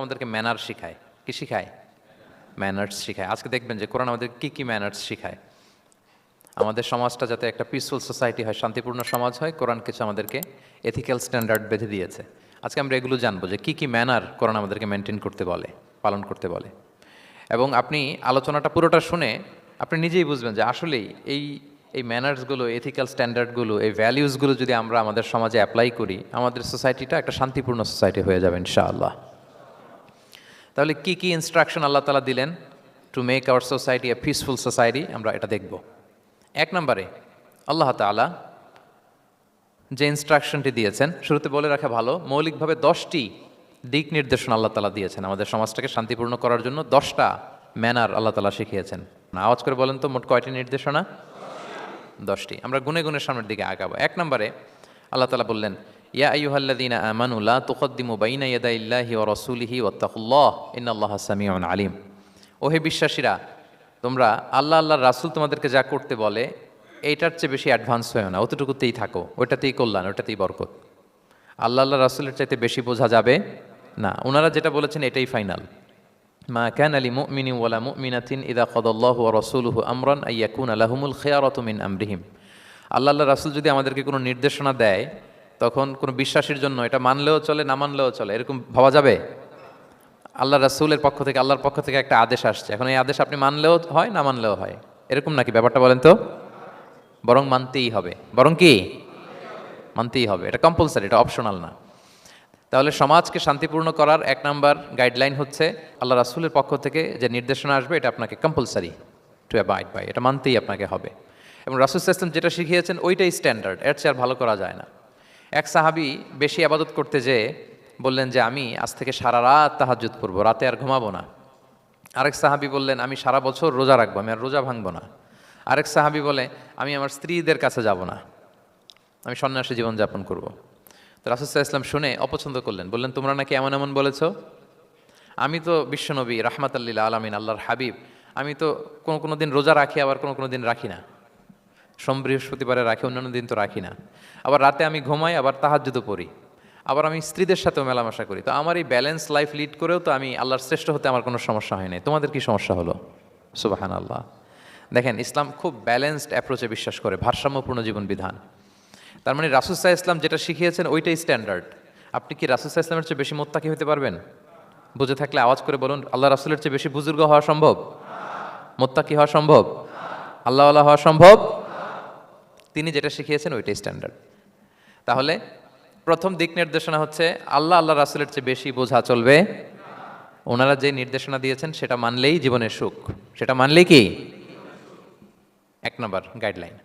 আমাদেরকে ম্যানার শিখায়। কি শিখায়? ম্যানার্স শিখায়। আজকে দেখবেন যে কোরআন আমাদের কি কি ম্যানার্স শিখায়। আমাদের সমাজটা যাতে একটা পিসফুল সোসাইটি হয়, শান্তিপূর্ণ সমাজ হয়, কোরআন কিছু আমাদেরকে এথিক্যাল স্ট্যান্ডার্ড বেঁধে দিয়েছে। আজকে আমরা এগুলো জানবো যে কি কি ম্যানার কোরআন আমাদেরকে মেনটেন করতে বলে, পালন করতে বলে। এবং আপনি আলোচনাটা পুরোটা শুনে আপনি নিজেই বুঝবেন যে আসলেই এই এই ম্যানার্সগুলো, এথিক্যাল স্ট্যান্ডার্ডগুলো, এই ভ্যালিউসগুলো যদি আমরা আমাদের সমাজে অ্যাপ্লাই করি, আমাদের সোসাইটিটা একটা শান্তিপূর্ণ সোসাইটি হয়ে যাবে ইনশাআল্লাহ। তাহলে কি কি ইনস্ট্রাকশন আল্লাহ তাআলা দিলেন to make our society a peaceful society, আমরা এটা দেখব। এক নম্বরে আল্লাহ তাআলা যে ইনস্ট্রাকশনটি দিয়েছেন, শুরুতে বলে রাখা ভালো, মৌলিকভাবে 10টি দিক নির্দেশনা আল্লাহ তাআলা দিয়েছেন। আমাদের সমাজটাকে শান্তিপূর্ণ করার জন্য 10টা ম্যানার আল্লাহ তাআলা শিখিয়েছেন। আওয়াজ করে বলেন তো মোট কয়টি নির্দেশনা? 10টি। আমরা গুনে গুনে সামনের দিকে আগাবো। এক নম্বরে আল্লাহ তাআলা বললেন, ইয়া আইয়ুহাল্লাযীনা আমানু লা তুকদ্দিমু বাইনা ইয়াদাইল্লাহি ওয়া রাসূলিহি ওয়াত্তাকুল্লাহ ইন্নাল্লাহা সামিউন আলিম। ওহে বিশ্বাসীরা, তোমরা আল্লাহ আল্লাহর রাসূল তোমাদেরকে যা করতে বলে এইটার চেয়ে বেশি অ্যাডভান্স হয়েও না, অতটুকুতেই থাকো, ওইটাতেই কল্যাণ, ওইটাতেই বরকত। আল্লাহ আল্লাহ রাসূলের চাইতে বেশি বোঝা যাবে না, ওনারা যেটা বলেছেন এটাই ফাইনাল। মা কানা লিমুমিনিন ওয়ালা মুমিনাতিন ইযা কাদাল্লাহু ওয়া রাসূলুহু আমরান আইয়াকুনা লাহুমুল খিয়ারাতু মিন আমরিহিম। আল্লাহ আল্লাহ রাসূল যদি আমাদেরকে কোনো নির্দেশনা দেয়, তখন কোনো বিশ্বাসীর জন্য এটা মানলেও চলে, না মানলেও চলে, এরকম ভাবা যাবে? আল্লাহ রাসূলের পক্ষ থেকে, আল্লাহর পক্ষ থেকে একটা আদেশ আসছে, এখন এই আদেশ আপনি মানলেও হয়, না মানলেও হয়, এরকম নাকি ব্যাপারটা? বলেন তো। বরং মানতেই হবে। বরং কি? মানতেই হবে। এটা কম্পালসারি, এটা অপশনাল না। তাহলে সমাজকে শান্তিপূর্ণ করার এক নাম্বার গাইডলাইন হচ্ছে আল্লাহ রাসূলের পক্ষ থেকে যে নির্দেশনা আসবে এটা আপনাকে কম্পালসারি টু অ্যাবাইড বাই, এটা মানতেই আপনাকে হবে। এবং রাসূল সাল্লাল্লাহু আলাইহি ওয়াসাল্লাম যেটা শিখিয়েছেন ওইটাই স্ট্যান্ডার্ড, এর চেয়ে আর ভালো করা যায় না। এক সাহাবী বেশি ইবাদত করতে যেয়ে বললেন যে আমি আজ থেকে সারা রাত তাহাজ্জুদ পড়বো, রাতে আর ঘুমাবো না। আরেক সাহাবী বললেন আমি সারা বছর রোজা রাখবো, আমি আর রোজা ভাঙবো না। আরেক সাহাবী বলে আমি আমার স্ত্রীদের কাছে যাব না, আমি সন্ন্যাসী জীবনযাপন করব। তো রাসূল সাল্লাল্লাহু আলাইহি ওয়াসাল্লাম শুনে অপছন্দ করলেন, বললেন তোমরা নাকি এমন এমন বলেছ, আমি তো বিশ্বনবী রাহমাতাল লিল আলামিন, আল্লাহর হাবিব, আমি তো কোনো দিন রোজা রাখি, আবার কোনো দিন রাখি না, সোম বৃহস্পতিবারে রাখি, অন্যান্য দিন তো রাখি না, আবার রাতে আমি ঘুমাই, আবার তাহাজ্জুদও পড়ি, আবার আমি স্ত্রীদের সাথেও মেলামেশা করি, তো আমার এই ব্যালেন্স লাইফ লিড করেও তো আমি আল্লাহর শ্রেষ্ঠ হতে আমার কোনো সমস্যা হয় নাই, তোমাদের কি সমস্যা হলো? সুবহানাল্লাহ। দেখেন, ইসলাম খুব ব্যালেন্সড অ্যাপ্রোচে বিশ্বাস করে, ভারসাম্যপূর্ণ জীবন বিধান। তার মানে রাসূল সাল্লাল্লাহু আলাইহি ওয়াসাল্লাম যেটা শিখিয়েছেন ওইটাই স্ট্যান্ডার্ড। আপনি কি রাসূল সাল্লাল্লাহু আলাইহি ওয়াসাল্লামের চেয়ে বেশি মুত্তাকি হতে পারবেন? বুঝে থাকলে আওয়াজ করে বলুন, আল্লাহ রাসূলের চেয়ে বেশি বুজুর্গ হওয়া সম্ভব? মুত্তাকি হওয়া সম্ভব? আল্লাহওয়ালা হওয়া সম্ভব? তিনি যেটা শিখিয়েছেন ওইটাই স্ট্যান্ডার্ড। তাহলে প্রথম দিক নির্দেশনা হচ্ছে আল্লাহ আল্লাহ রাসূলের চেয়ে বেশি বোঝা চলবে। ওনারা যে নির্দেশনা দিয়েছেন সেটা মানলেই জীবনের সুখ, সেটা মানলেই কি? এক নম্বর গাইডলাইন।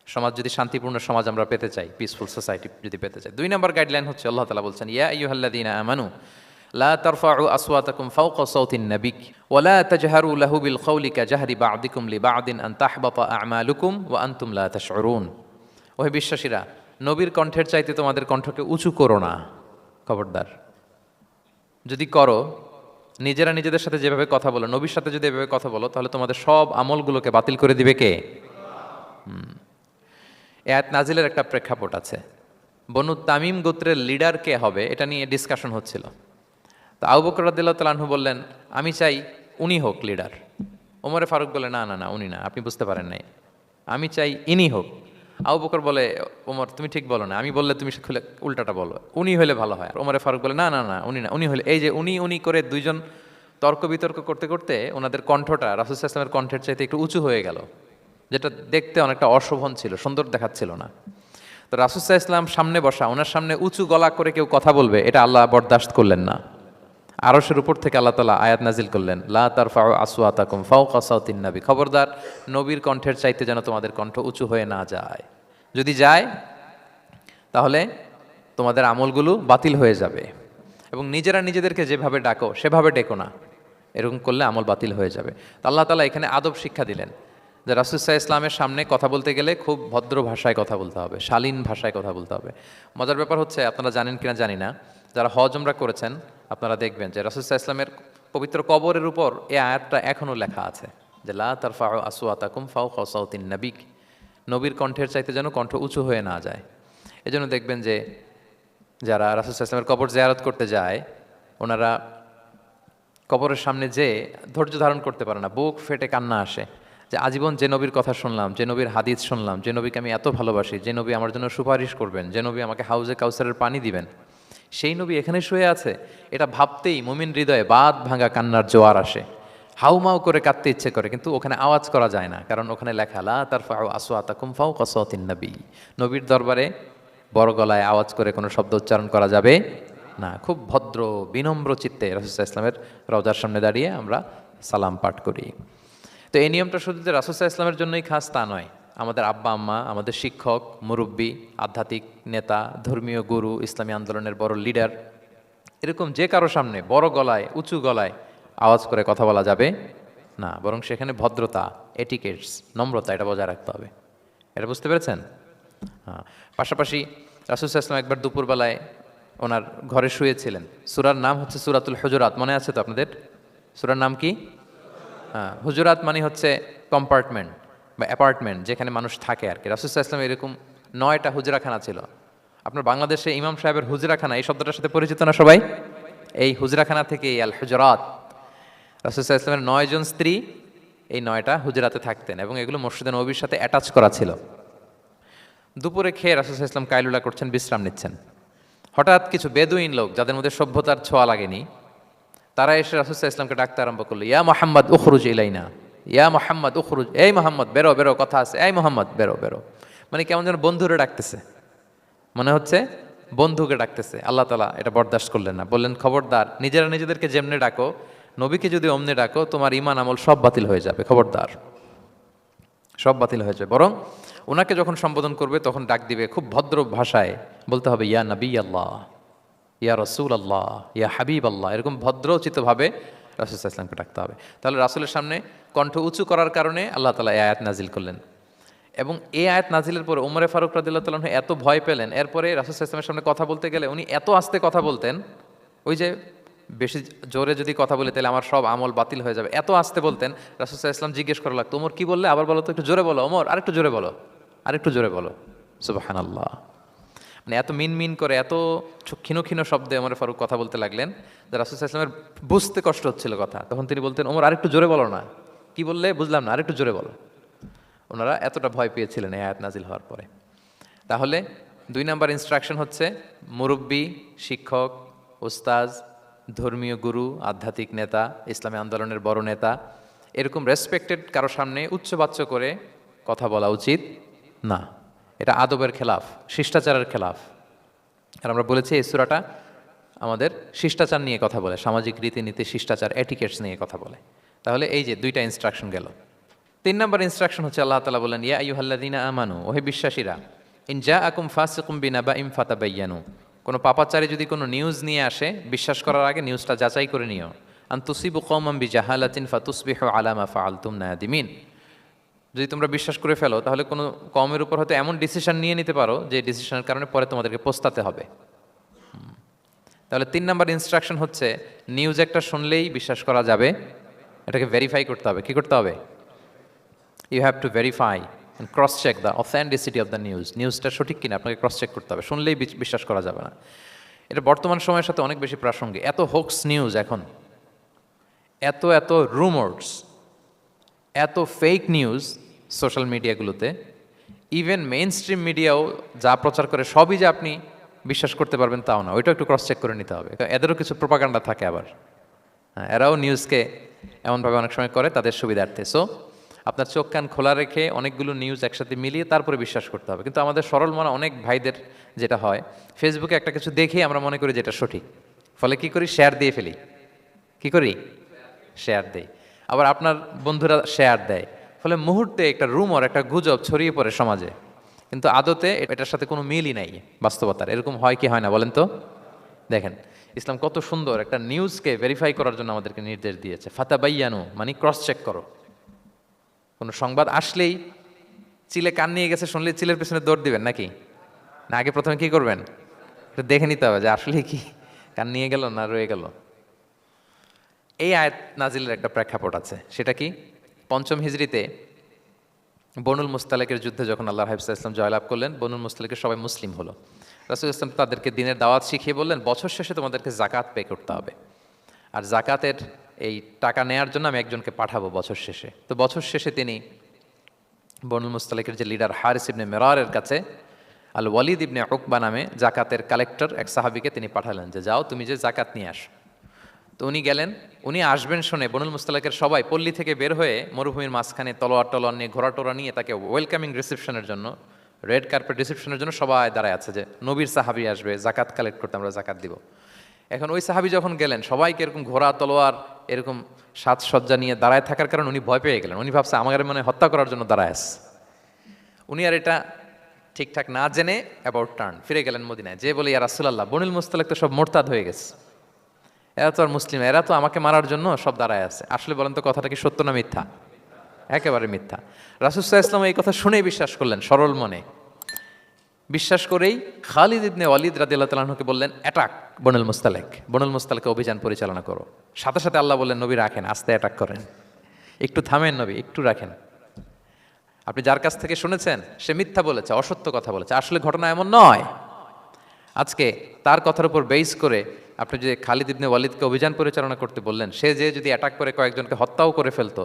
সমাজ যদি শান্তিপূর্ণ সমাজ আমরা পেতে চাই, পিসফুল সোসাইটি যদি পেতে চাই, 2 নম্বর গাইডলাইন হচ্ছে আল্লাহ তাআলা বলছেন, ইয়া আইয়ুহাল্লাযীনা আমানু লা তারফাউ আসওয়াতাকুম ফাওকা সাওতিন নাবিক ওয়া লা তাজহারু লাহু বিল কওলি কাজাহরি বা'দিকুম লিবা'দিন আন তাহবাতা আমালুকুম ওয়া আনতুম লা তাশউরুন। ওহে বিশ্বাসীরা, নবীর কণ্ঠের চাইতে তোমাদের কণ্ঠকে উঁচু করো না, খবরদার। যদি করো, নিজেরা নিজেদের সাথে যেভাবে কথা বলো, নবীর সাথে যদি এভাবে কথা বলো, তাহলে তোমাদের সব আমলগুলোকে বাতিল করে দিবে কে? এই আয়াত নাজিলের একটা প্রেক্ষাপট আছে। বনু তামিম গোত্রের লিডার কে হবে এটা নিয়ে ডিসকাশন হচ্ছিল। তো আবু বকর রাদিয়াল্লাহু তাআলা আনহু বললেন, আমি চাই উনি হোক লিডার। ওমরে ফারুক বলে, না না না, উনি না, আপনি বুঝতে পারেন নাই, আমি চাই ইনি হোক। আবু বকর বলে, ওমর তুমি ঠিক বলো না, আমি বললে তুমি খুলে উল্টাটা বলো, উনি হলে ভালো হয়। ওমরে ফারুক বলে, না না না, উনি না, উনি হলে। এই যে উনি উনি করে দুইজন তর্ক বিতর্ক করতে করতে ওনাদের কণ্ঠটা রাসূল সাল্লাল্লাহু আলাইহি ওয়াসাল্লামের কণ্ঠের চাইতে একটু উঁচু হয়ে গেল, যেটা দেখতে অনেকটা অশোভন ছিল, সুন্দর দেখাচ্ছিল না। তো রাসূল সাল্লাল্লাহু আলাইহি ওয়াসাল্লাম সামনে বসা, ওনার সামনে উঁচু গলা করে কেউ কথা বলবে, এটা আল্লাহ বরদাশত করলেন না। আরশের উপর থেকে আল্লাহ তাআলা আয়াত নাজিল করলেন, লা তারফাউ আসওয়াতাকুম ফাওকা সাওতিন নবী, খবরদার নবীর কণ্ঠের চাইতে যেন তোমাদের কণ্ঠ উঁচু হয়ে না যায়। যদি যায় তাহলে তোমাদের আমলগুলো বাতিল হয়ে যাবে। এবং নিজেরা নিজেদেরকে যেভাবে ডাকো সেভাবে ডেকো না, এরকম করলে আমল বাতিল হয়ে যাবে। তো আল্লাহ তাআলা এখানে আদব শিক্ষা দিলেন যে রাসূল সাল্লাল্লাহু আলাইহি ওয়াসাল্লামের সামনে কথা বলতে গেলে খুব ভদ্র ভাষায় কথা বলতে হবে, শালীন ভাষায় কথা বলতে হবে। মজার ব্যাপার হচ্ছে, আপনারা জানেন কিনা জানি না, যারা হজ উমরা করেছেন আপনারা দেখবেন যে রাসূল সাল্লাল্লাহু আলাইহি ওয়াসাল্লামের পবিত্র কবরের উপর এই আয়াতটা এখনও লেখা আছে যে লা তারফাউ আসওয়াতাকুম ফাওকা সাওতিন নবী, নবীর কণ্ঠের চাইতে যেন কণ্ঠ উঁচু হয়ে না যায়। এজন্য দেখবেন যে যারা রাসূল সাল্লাল্লাহু আলাইহি ওয়াসাল্লামের কবর জিয়ারত করতে যায়, ওনারা কবরের সামনে যে ধৈর্য ধারণ করতে পারে না, বুক ফেটে কান্না আসে যে আজীবন যে নবীর কথা শুনলাম, যে নবীর হাদিস শুনলাম, যে নবীকে আমি এত ভালোবাসি, যে নবী আমার জন্য সুপারিশ করবেন, যে নবী আমাকে হাউজে কাউসারের পানি দিবেন, সেই নবী এখানে শুয়ে আছে। এটা ভাবতেই মুমিন হৃদয়ে বাঁধ ভাঙা কান্নার জোয়ার আসে, হাউমাউ করে কাঁদতে ইচ্ছে করে, কিন্তু ওখানে আওয়াজ করা যায় না, কারণ ওখানে লেখা লা তারফাউ আসওয়াতাকুম ফাওকা সাওতিন নবী। নবীর দরবারে বড় গলায় আওয়াজ করে কোনো শব্দ উচ্চারণ করা যাবে না। খুব ভদ্র বিনম্র চিত্তে রাসূলুল্লাহ ইসলামের রওজার সামনে দাঁড়িয়ে আমরা সালাম পাঠ করি। তো এই নিয়মটা শুধু যে রাসূলুল্লাহ ইসলামের জন্যই খাস তা নয়, আমাদের আব্বা আম্মা, আমাদের শিক্ষক, মুরব্বী, আধ্যাত্মিক নেতা, ধর্মীয় গুরু, ইসলামী আন্দোলনের বড় লিডার, এরকম যে কারো সামনে বড় গলায় উঁচু গলায় আওয়াজ করে কথা বলা যাবে না, বরং সেখানে ভদ্রতা, এটিকেটস, নম্রতা এটা বজায় রাখতে হবে। এটা বুঝতে পেরেছেন? হ্যাঁ। পাশাপাশি রাসূলুল্লাহ ইসলাম একবার দুপুরবেলায় ওনার ঘরে শুয়েছিলেন। সূরার নাম হচ্ছে সূরাতুল হুজুরাত, মনে আছে তো আপনাদের? সূরার নাম কি? হ্যাঁ, হুজুরাত মানে হচ্ছে কম্পার্টমেন্ট বা অ্যাপার্টমেন্ট, যেখানে মানুষ থাকে আর কি। রাসূলুল্লাহ ইসলাম এরকম 9টা হুজরাখানা ছিল। আপনার বাংলাদেশে ইমাম সাহেবের হুজরাখানা এই শব্দটার সাথে পরিচিত না সবাই? এই হুজরাখানা থেকে আল হুজরাত। রাসূলুল্লাহ ইসলামের 9 জন স্ত্রী এই 9টা হুজরাতে থাকতেন এবং এগুলো মসজিদে নববীর সাথে অ্যাটাচ করা ছিল। দুপুরে খেয়ে রাসূলুল্লাহ ইসলাম কাইলুলা করছেন, বিশ্রাম নিচ্ছেন। হঠাৎ কিছু বেদুইন লোক, যাদের মধ্যে সভ্যতার ছোঁয়া লাগেনি, তারা এসে রাসূলুল্লাহ ইসলামকে ডাকতে আরম্ভ করলো, ইয়া মুহাম্মদ উখরুজ ইলাইনা, ইয়া মুহাম্মদ উখরুজ, এই মুহাম্মদ বেরো বেরো, কথা আছে, এই মুহাম্মদ বেরো বেরো। মানে কেমন যেন বন্ধুরে ডাকতেছে, মনে হচ্ছে বন্ধুকে ডাকতেছে। আল্লাহ তাআলা এটা বরদাস্ত করলেন না, বললেন খবরদার, নিজেরা নিজেদেরকে যেমনে ডাকো, নবীকে যদি অমনে ডাকো, তোমার ঈমান আমল সব বাতিল হয়ে যাবে, খবরদার, সব বাতিল হয়ে যাবে। বরং ওনাকে যখন সম্বোধন করবে তখন ডাক দিবে খুব ভদ্র ভাষায়, বলতে হবে ইয়া নবী আল্লাহ, ইয়া রসুল আল্লাহ, ইয়া হাবিব আল্লাহ, এরকম ভদ্রোচিতভাবে রাসূলুল্লাহ ইসলামকে ডাকতে হবে। তাহলে রাসূলের সামনে কণ্ঠ উঁচু করার কারণে আল্লাহ তাআলা এই আয়াত নাজিল করলেন। এবং এই আয়াত নাজিলের পরে উমরে ফারুক রাদিয়াল্লাহু তাআলা এত ভয় পেলেন, এরপরে রাসূলুল্লাহ ইসলামের সামনে কথা বলতে গেলে উনি এত আস্তে কথা বলতেন, ওই যে বেশি জোরে যদি কথা বলে তাহলে আমার সব আমল বাতিল হয়ে যাবে, এত আস্তে বলতেন। রাসূলুল্লাহ ইসলাম জিজ্ঞেস করা লাগতো, ওমর কি বললে, আবার বলো তো, একটু জোরে বলো ওমর, আরেকটু জোরে বলো, আরেকটু জোরে বলো। সুবহানাল্লাহ। মানে এত মিন মিন করে, এত ক্ষীণ ক্ষীণ শব্দে ওমর ফারুক কথা বলতে লাগলেন যে রাসূলুল্লাহ ইসলামের বুঝতে কষ্ট হচ্ছিল কথা। তখন তিনি বলতেন, ওমর আরেকটু জোরে বলো না, কি বললে বুঝলাম না, আরেকটু জোরে বলো। ওনারা এতটা ভয় পেয়েছিলেন এই আয়াত নাজিল হওয়ার পরে। তাহলে 2 নাম্বার ইনস্ট্রাকশন হচ্ছে, মুরব্বী, শিক্ষক, উস্তাজ, ধর্মীয় গুরু, আধ্যাত্মিক নেতা, ইসলামী আন্দোলনের বড় নেতা, এরকম রেসপেক্টেড কারো সামনে উচ্চবাচ্য করে কথা বলা উচিত না। এটা আদবের খেলাফ, শিষ্টাচারের খেলাফ। আর আমরা বলেছি এই সূরাটা আমাদের শিষ্টাচার নিয়ে কথা বলে, সামাজিক রীতিনীতি, শিষ্টাচার, এটিকেটস নিয়ে কথা বলে। তাহলে এই যে 2টা ইনস্ট্রাকশন গেল। 3 নম্বর ইনস্ট্রাকশন হচ্ছে, আল্লাহ তাআলা বলেন, ইয়া আইয়ুহাল্লাযীনা আমানু, ওহে বিশ্বাসীরা, ইন জাআকুম ফাসিকুম বিনাবাইন ফাতাবায়ানু, কোনো পাপাচারী যদি কোনো নিউজ নিয়ে আসে, বিশ্বাস করার আগে নিউজটা যাচাই করে নিও। আন তুসিবু কওমান বিজাহালাতিন ফাতুসবিহু আলা মা ফাআলতুম নাদিমিন, যদি তোমরা বিশ্বাস করে ফেলো তাহলে কোনো কওমের উপর হয়তো এমন ডিসিশন নিয়ে নিতে পারো যে ডিসিশনের কারণে পরে তোমাদেরকে পস্তাতে হবে। তাহলে 3 নম্বর ইনস্ট্রাকশন হচ্ছে, নিউজ একটা শুনলেই বিশ্বাস করা যাবে, এটাকে ভেরিফাই করতে হবে। কি করতে হবে? You have to verify and cross check the authenticity of the news. নিউজটা সঠিক কিনা আপনাকে ক্রস চেক করতে হবে, শুনলেই বিশ্বাস করা যাবে না। এটা বর্তমান সময়ের সাথে অনেক বেশি প্রাসঙ্গিক। এত হোক্স নিউজ এখন, এত এত রুমার্স, এত ফেক নিউজ সোশ্যাল মিডিয়াগুলোতে, ইভেন মেইন স্ট্রিম মিডিয়াও যা প্রচার করে সবই যে আপনি বিশ্বাস করতে পারবেন তাও না, ওইটাও একটু ক্রস চেক করে নিতে হবে। এদেরও কিছু প্রোপাগান্ডা থাকে আবার, এরাও নিউজকে এমনভাবে অনেক সময় করে তাদের সুবিধার্থে। সো আপনার চোখ কান খোলা রেখে অনেকগুলো নিউজ একসাথে মিলিয়ে তারপরে বিশ্বাস করতে হবে। কিন্তু আমাদের সরল মনা অনেক ভাইদের যেটা হয়, ফেসবুকে একটা কিছু দেখেই আমরা মনে করি যেটা সঠিক, ফলে কি করি, শেয়ার দিয়ে ফেলি। কি করি? শেয়ার দেই। আবার আপনার বন্ধুরা শেয়ার দেয়, ফলে মুহূর্তে একটা রুমর, একটা গুজব ছড়িয়ে পড়ে সমাজে, কিন্তু আদতে এটার সাথে কোনো মিলই নাই বাস্তবতার। এরকম হয় কি হয় না বলেন তো? দেখেন ইসলাম কত সুন্দর একটা নিউজকে ভেরিফাই করার জন্য আমাদেরকে নির্দেশ দিয়েছে। ফাতাবাইয়ানু মানে ক্রস চেক করো। কোনো সংবাদ আসলেই চিলে কান নিয়ে গেছে শুনলে চিলের পেছনে দৌড় দিবেন নাকি? না, আগে প্রথমে কি করবেন? একটু দেখে নিতে হবে যে আসলে কি কান নিয়ে গেল না রয়ে গেল। এই আয়াত নাজিলের একটা প্রেক্ষাপট আছে, সেটা কি, 5ম হিজরিতে বনুল মুস্তালিকের যুদ্ধে যখন আল্লাহর হাবিব সাল্লাল্লাহু আলাইহি ওয়াসাল্লাম জয়লাভ করলেন, বনুল মুস্তালিকের সবাই মুসলিম হলো। রাসূলুল্লাহ ইসলাম তাদেরকে দিনের দাওয়াত শিখিয়ে বললেন, বছর শেষে তোমাদেরকে জাকাত পে করতে হবে, আর জাকাতের এই টাকা নেয়ার জন্য আমি একজনকে পাঠাবো বছর শেষে। তো বছর শেষে তিনি বনুল মুস্তালিকের যে লিডার হারিস ইবনে মেরারের কাছে আল ওয়ালিদ ইবনে উকবা নামে জাকাতের কালেক্টর এক সাহাবিকে তিনি পাঠালেন যে যাও তুমি যে জাকাত নিয়ে আসো। তো উনি গেলেন, উনি আসবেন শুনে বনুল মুস্তালিকের সবাই পল্লী থেকে বের হয়ে মরুভূমির মাঝখানে তলোয়ার নিয়ে ঘোড়া টোরা নিয়ে তাকে ওয়েলকামিং রিসেপশনের জন্য, রেড কার্পেট রিসেপশনের জন্য সবাই দাঁড়ায় আছে যে নবীর সাহাবি আসবে, জাকাত কালেক্ট করতে, আমরা জাকাত দিব। এখন ওই সাহাবি যখন গেলেন সবাইকে এরকম ঘোড়া তলোয়ার এরকম সাজসজ্জা নিয়ে দাঁড়ায় থাকার কারণে উনি ভয় পেয়ে গেলেন। উনি ভাবছে আমাদের মনে হত্যা করার জন্য দাঁড়ায় আছে। উনি আর এটা ঠিকঠাক না জেনে অ্যাবাউট টার্ন ফিরে গেলেন মদিনায়, যে বলে ইয়া রাসূলুল্লাহ, বনুল মুস্তালিক তো সব মোরতাদ হয়ে গেছে, এরা তো আর মুসলিম, এরা তো আমাকে মারার জন্য সব দাঁড়ায় আছে। আসলে বলেন তো কথাটা কি সত্য না মিথ্যা? একেবারে মিথ্যা। রাসূল সাল্লাল্লাহু আলাইহি ওয়াসাল্লাম এই কথা শুনেই বিশ্বাস করলেন সরল মনে। বিশ্বাস করেই খালিদ ইবনে ওয়ালিদ রাদিয়াল্লাহু তাআলা আনহুকে বললেন অ্যাটাক বনুল মুস্তালিক, বনুল মুস্তালিকে অভিযান পরিচালনা করো। সাথে সাথে আল্লাহ বললেন নবী রাখেন, আস্তে অ্যাটাক করেন, একটু থামেন নবী, একটু রাখেন। আপনি যার কাছ থেকে শুনেছেন সে মিথ্যা বলেছে, অসত্য কথা বলেছে, আসলে ঘটনা এমন নয়। আজকে তার কথার উপর বেস করে আপনি যে খালিদ ইবনে ওয়ালিদকে অভিযান পরিচালনা করতে বললেন, সে যে যদি অ্যাটাক করে কয়েকজনকে হত্যাও করে ফেলতো,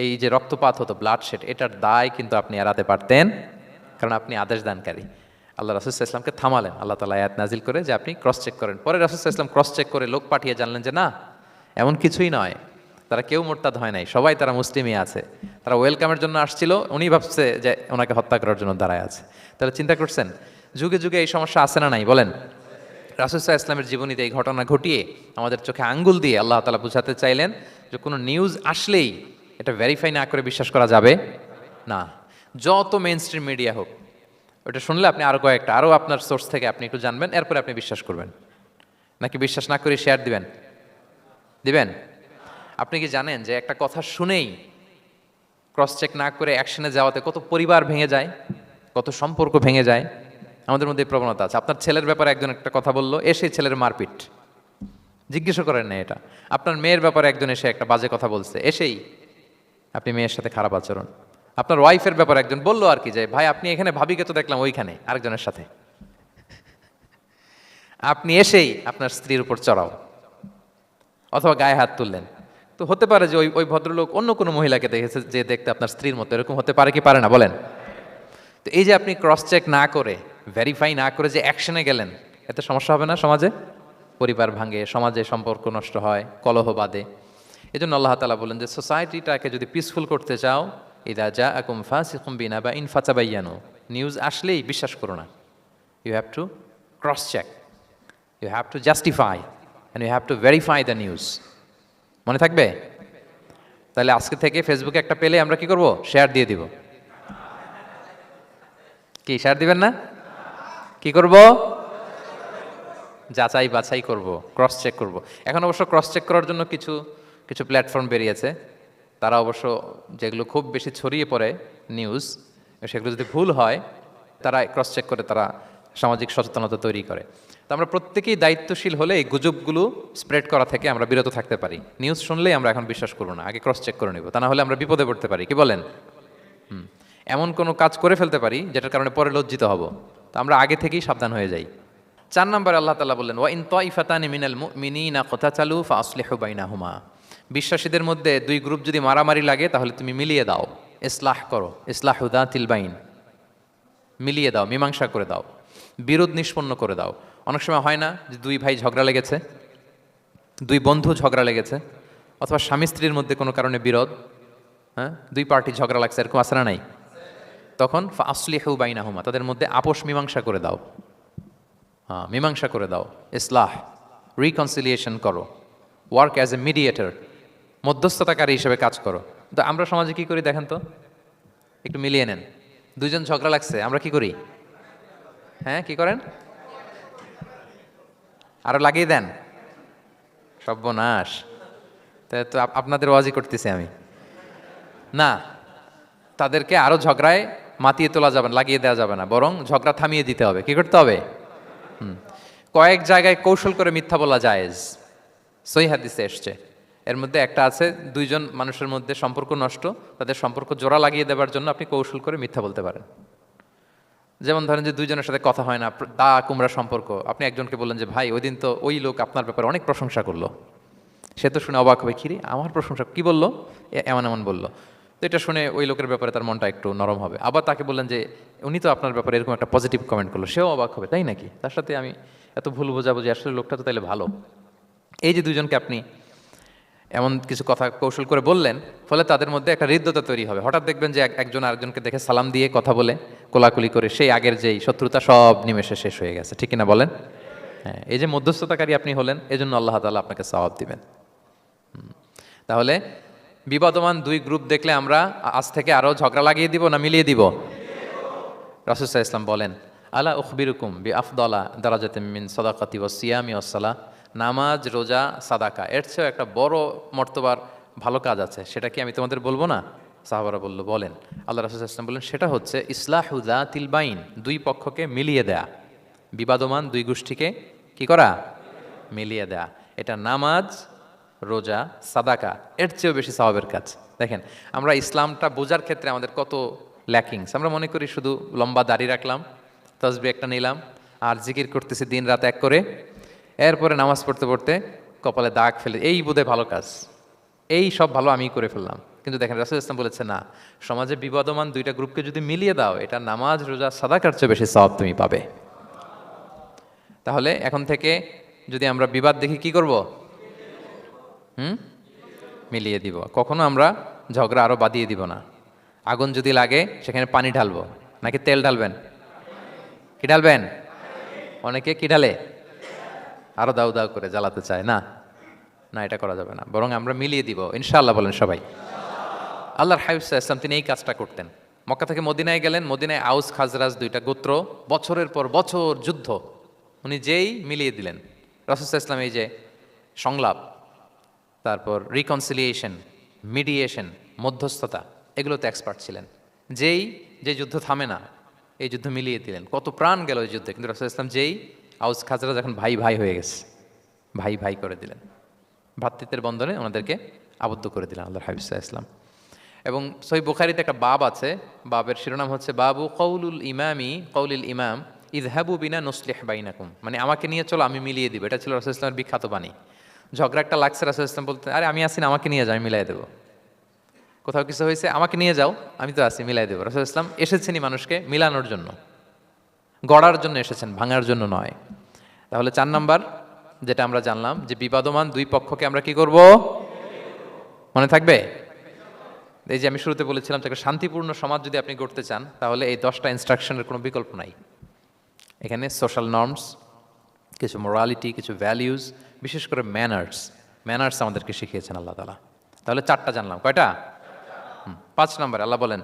এই যে রক্তপাত হতো, ব্লাড শেড, এটার দায় কিন্তু আপনি এড়াতে পারতেন, কারণ আপনি আদেশ দানকারী। আল্লাহ রাসূল সাল্লাল্লাহু আলাইহি ওয়াসাল্লামকে থামালেন আল্লাহ তাআলা আয়াত নাজিল করে যে আপনি ক্রস চেক করেন। পরে রাসূল সাল্লাল্লাহু আলাইহি ওয়াসাল্লাম ক্রস চেক করে লোক পাঠিয়ে জানলেন যে না, এমন কিছুই নয়, তারা কেউ মোরতাদ হয় নাই, সবাই তারা মুসলিমই আছে, তারা ওয়েলকামের জন্য আসছিল, উনি ভাবছে যে ওনাকে হত্যা করার জন্য দাঁড়ায় আছে। তাহলে চিন্তা করছেন যুগে যুগে এই সমস্যা আছে না নাই বলেন? রাসূল সাল্লাল্লাহু আলাইহি ওয়াসাল্লামের জীবনীতে এই ঘটনা ঘটিয়ে আমাদের চোখে আঙ্গুল দিয়ে আল্লাহ তাআলা বুঝাতে চাইলেন যে কোনো নিউজ আসলেই এটা ভেরিফাই না করে বিশ্বাস করা যাবে না। যত মেইন স্ট্রিম মিডিয়া হোক, ওটা শুনলে আপনি আরও আপনার সোর্স থেকে আপনি একটু জানবেন, এরপরে আপনি বিশ্বাস করবেন, নাকি বিশ্বাস না করে শেয়ার দিবেন? আপনি কি জানেন যে একটা কথা শুনেই ক্রস চেক না করে অ্যাকশনে যাওয়াতে কত পরিবার ভেঙে যায়, কত সম্পর্ক ভেঙে যায়? আমাদের মধ্যে এই প্রবণতা আছে। আপনার ছেলের ব্যাপারে একজন একটা কথা বললো, এসে ছেলের মারপিট, জিজ্ঞেসও করেন না এটা। আপনার মেয়ের ব্যাপারে একজন এসে একটা বাজে কথা বলছে, এসেই আপনি মেয়ের সাথে খারাপ আচরণ। আপনার ওয়াইফের ব্যাপারে একজন বললো আর কি যে ভাই আপনি এখানে, ভাবিকে তো দেখলাম ওইখানে আরেকজনের সাথে, আপনি এসেই আপনার স্ত্রীর উপর চড়াও অথবা গায়ে হাত তুললেন। তো হতে পারে যে ওই ভদ্রলোক অন্য কোনো মহিলাকে দেখেছে যে দেখতে আপনার স্ত্রীর মতো, এরকম হতে পারে কি পারে না বলেন? তো এই যে আপনি ক্রস চেক না করে, ভেরিফাই না করে যে অ্যাকশনে গেলেন, এতে সমস্যা হবে না? সমাজে পরিবার ভাঙে, সমাজে সম্পর্ক নষ্ট হয়, কলহ বাঁধে। এই জন্য আল্লাহ তাআলা বলেন যে সোসাইটিটাকে যদি পিসফুল করতে চাও, ইদা জাআকুম ফাসিকুম বিনাবাইন ফাতাবায়ানু, নিউজ আসলেই বিশ্বাস করো না। You have to cross check, you have to justify and you have to verify the news. মনে থাকবে? তাহলে আজকে থেকে ফেসবুকে একটা পেলে আমরা কি করব? শেয়ার দিয়ে দিব। কি শেয়ার দিবেন না? কি করব? যাচাই বাছাই করব, ক্রস চেক করব। এখন অবশ্য ক্রস চেক করার জন্য কিছু কিছু প্ল্যাটফর্ম বেরিয়েছে, তারা অবশ্য যেগুলো খুব বেশি ছড়িয়ে পড়ে নিউজ, সেগুলো যদি ভুল হয় তারা ক্রস চেক করে, তারা সামাজিক সচেতনতা তৈরি করে। তো আমরা প্রত্যেকেই দায়িত্বশীল হলে এই গুজবগুলো স্প্রেড করা থেকে আমরা বিরত থাকতে পারি। নিউজ শুনলেই আমরা এখন বিশ্বাস করবো না, আগে ক্রস চেক করে নেব, তা না হলে আমরা বিপদে পড়তে পারি। কি বলেন? এমন কোনো কাজ করে ফেলতে পারি যেটার কারণে পরে লজ্জিত হব। তো আমরা আগে থেকেই সাবধান হয়ে যাই। 4 নম্বরে আল্লাহ তাআলা বললেন ওয়া ইন তাইফাতানি মিনাল মুমিনিনা ক্তাতালু ফাআসলিহু বাইনাহুমা, বিশ্বাসীদের মধ্যে 2 গ্রুপ যদি মারামারি লাগে তাহলে তুমি মিলিয়ে দাও, ইসলাহ করো, ইসলাহু যাতিল বাইন, মিলিয়ে দাও, মীমাংসা করে দাও, বিরোধ নিষ্পন্ন করে দাও। অনেক সময় হয় না যে 2 ভাই ঝগড়া লেগেছে, 2 বন্ধু ঝগড়া লেগেছে, অথবা স্বামী স্ত্রীর মধ্যে কোনো কারণে বিরোধ, 2 পার্টি ঝগড়া লাগছে, এরকম আছে না নাই? তখন ফাআসলিহু বাইনাহুমা, তাদের মধ্যে আপোষ মীমাংসা করে দাও, মীমাংসা করে দাও, ইসলাহ, রিকনসিলিয়েশন করো, ওয়ার্ক অ্যাজ এ মিডিয়েটর, মধ্যস্থতাকারী হিসেবে কাজ করো। তো আমরা সমাজে কি করি দেখেন তো, একটু মিলিয়ে নেন। 2 জন ঝগড়া লাগছে, আমরা কি করি? কি করেন? আরো লাগিয়ে দেন, সর্বনাশ। তো আপনাদের ওয়াজি করতেছি আমি না, তাদেরকে আরো ঝগড়ায় মাতিয়ে তোলা যাবে না, লাগিয়ে দেওয়া যাবে না, বরং ঝগড়া থামিয়ে দিতে হবে। কি করতে হবে? কয়েক জায়গায় কৌশল করে মিথ্যা বলা জায়েজ, সহিহ হাদিসে এসছে। এর মধ্যে একটা আছে, 2 জন মানুষের মধ্যে সম্পর্ক নষ্ট, তাদের সম্পর্ক জোড়া লাগিয়ে দেওয়ার জন্য আপনি কৌশল করে মিথ্যা বলতে পারেন। যেমন ধরেন যে 2 জনের সাথে কথা হয় না, দা কুমড়া সম্পর্ক, আপনি একজনকে বললেন যে ভাই ওই দিন তো ওই লোক আপনার ব্যাপারে অনেক প্রশংসা করলো, সে তো শুনে অবাক হবে, কিরে আমার প্রশংসা কি বললো, এমন এমন বললো। তো এটা শুনে ওই লোকের ব্যাপারে তার মনটা একটু নরম হবে। আবার তাকে বললেন যে উনি তো আপনার ব্যাপারে এরকম একটা পজিটিভ কমেন্ট করলো, সেও অবাক হবে, তাই নাকি, তার সাথে আমি এত ভুল বোঝাবুঝি, আসলে লোকটা তো তাইলে ভালো। এই যে দুজনকে আপনি এমন কিছু কথা কৌশল করে বললেন, ফলে তাদের মধ্যে একটা হৃদ্যতা তৈরি হবে। হঠাৎ দেখবেন যে একজন আরেকজনকে দেখে সালাম দিয়ে কথা বলে কোলাকুলি করে সেই আগের যেই শত্রুতা সব নিমেষে শেষ হয়ে গেছে, ঠিক কিনা বলেন? হ্যাঁ, এই যে মধ্যস্থতাকারী আপনি হলেন, এজন্য আল্লাহ তাআলা আপনাকে সওয়াব দিবেন। তাহলে বিবাদমান দুই গ্রুপ দেখলে আমরা আজ থেকে আরো ঝগড়া লাগিয়ে দিব না মিলিয়ে দিব? রাসূল সাল্লাল্লাহু আলাইহি ওয়াসাল্লাম বলেন, আলা উখবিরুকুম বিআফদালা দারাজাতিম মিন সাদাকাতি ওয়াস সিয়ামি ওয়াস সালাহ, নামাজ, রোজা, সাদাকা, এর চেয়েও একটা বড় মর্তবার ভালো কাজ আছে, সেটা কি আমি তোমাদের বলবো না? সাহাবারা বলল, বলেন। আল্লাহ রাসূল সাল্লাল্লাহু আলাইহি ওয়াসাল্লাম বললেন, সেটা হচ্ছে ইসলাহু যাতিল বাইন, দুই পক্ষকে মিলিয়ে দেয়া, বিবাদমান দুই গোষ্ঠীকে কি করা? মিলিয়ে দেয়া। এটা নামাজ, রোজা, সাদাকা, এর চেয়েও বেশি সওয়াবের কাজ। দেখেন, আমরা ইসলামটা বোঝার ক্ষেত্রে আমাদের কত ল্যাকিংস। আমরা মনে করি শুধু লম্বা দাড়ি রাখলাম, তসবিহ একটা নিলাম, আর জিকির করতেছি দিন রাত এক করে, এরপরে নামাজ পড়তে পড়তে কপালে দাগ ফেলে, এই বোধহয় ভালো কাজ, এই সব ভালো আমি করে ফেললাম। কিন্তু দেখেন, রাসূল ইসলাম বলেছে না, সমাজে বিবাদমান দুইটা গ্রুপকে যদি মিলিয়ে দাও, এটা নামাজ, রোজা, সাদাকার চেয়ে বেশি সওয়াব তুমি পাবে। তাহলে এখন থেকে যদি আমরা বিবাদ দেখি কি করব? মিলিয়ে দিব। কখনো আমরা ঝগড়া আরো বাদিয়ে দিব না। আগুন যদি লাগে সেখানে পানি ঢালবো নাকি তেল ঢালবেন? কি ঢালবেন? অনেকে কি ঢালে? আরো দাউ দাউ করে জ্বালাতে চায় না, না, এটা করা যাবে না, বরং আমরা মিলিয়ে দিব ইনশাআল্লাহ। বলেন সবাই। আল্লাহর হাবিব সাল্লাল্লাহু আলাইহি ওয়াসাল্লাম তিনি এই কাজটা করতেন। মক্কা থেকে মদিনায় গেলেন, মদিনায় আউস খাজরাজ দুইটা গোত্র, বছরের পর বছর যুদ্ধ, উনি যেই মিলিয়ে দিলেন। রাসূল সাল্লাল্লাহু আলাইহি ওয়াসাল্লাম এই যে সংলাপ, তারপর রিকনসিলিয়েশন, মিডিয়েশন, মধ্যস্থতা, এগুলোতে এক্সপার্ট ছিলেন। যে যুদ্ধ থামে না, এই যুদ্ধ মিলিয়ে দিলেন। কত প্রাণ গেল এই যুদ্ধে, কিন্তু রাসূল সাল্লাল্লাহু আলাইহি ওয়াসাল্লাম যেই আউস খাজরাজ এখন ভাই ভাই হয়ে গেছে, ভাই ভাই করে দিলেন, ভ্রাতৃত্বের বন্ধনে ওনাদেরকে আবদ্ধ করে দিলেন আল্লাহর হাবিব সাল্লাল্লাহু আলাইহি ওয়াসাল্লাম। এবং সহিহ বুখারীতে একটা বাব আছে, বাবের শিরোনাম হচ্ছে বাবু কওলুল ইমামি কওলিল ইমাম ইযহাবু বিনা নুসলিহ বাইনাকুম, মানে আমাকে নিয়ে চলো আমি মিলিয়ে দিব। এটা ছিল রাসূল সাল্লাল্লাহু আলাইহি ওয়াসাল্লামের বিখ্যাত বাণী। ঝগড়া একটা লাগছে, রাসূল সাল্লাল্লাহু আলাইহি ওয়াসাল্লাম বলতেন, আরে আমি আসি না, আমাকে নিয়ে যাও, আমি মিলাই দেবো। কোথাও কিছু হয়েছে, আমাকে নিয়ে যাও, আমি তো আছি, মিলাই দেবো। রাসূল সাল্লাল্লাহু আলাইহি ওয়াসাল্লাম এসেছেনই মানুষকে মিলানোর জন্য, গড়ার জন্য এসেছেন, ভাঙার জন্য নয়। তাহলে 4 নাম্বার যেটা আমরা জানলাম, যে বিবাদমান দুই পক্ষকে আমরা কি করব? মনে থাকবে? এই যে আমি শুরুতে বলেছিলাম, যে একটা শান্তিপূর্ণ সমাজ যদি আপনি গড়তে চান, তাহলে এই 10টা ইনস্ট্রাকশনের কোনো বিকল্প নাই। এখানে সোশ্যাল নর্মস, কিছু মোরালিটি, কিছু ভ্যালিউজ, বিশেষ করে ম্যানার্স আমাদেরকে শিখিয়েছেন আল্লাহ তাআলা। তাহলে 4টা জানলাম, কয়টা? 5 নম্বরে আল্লাহ বলেন,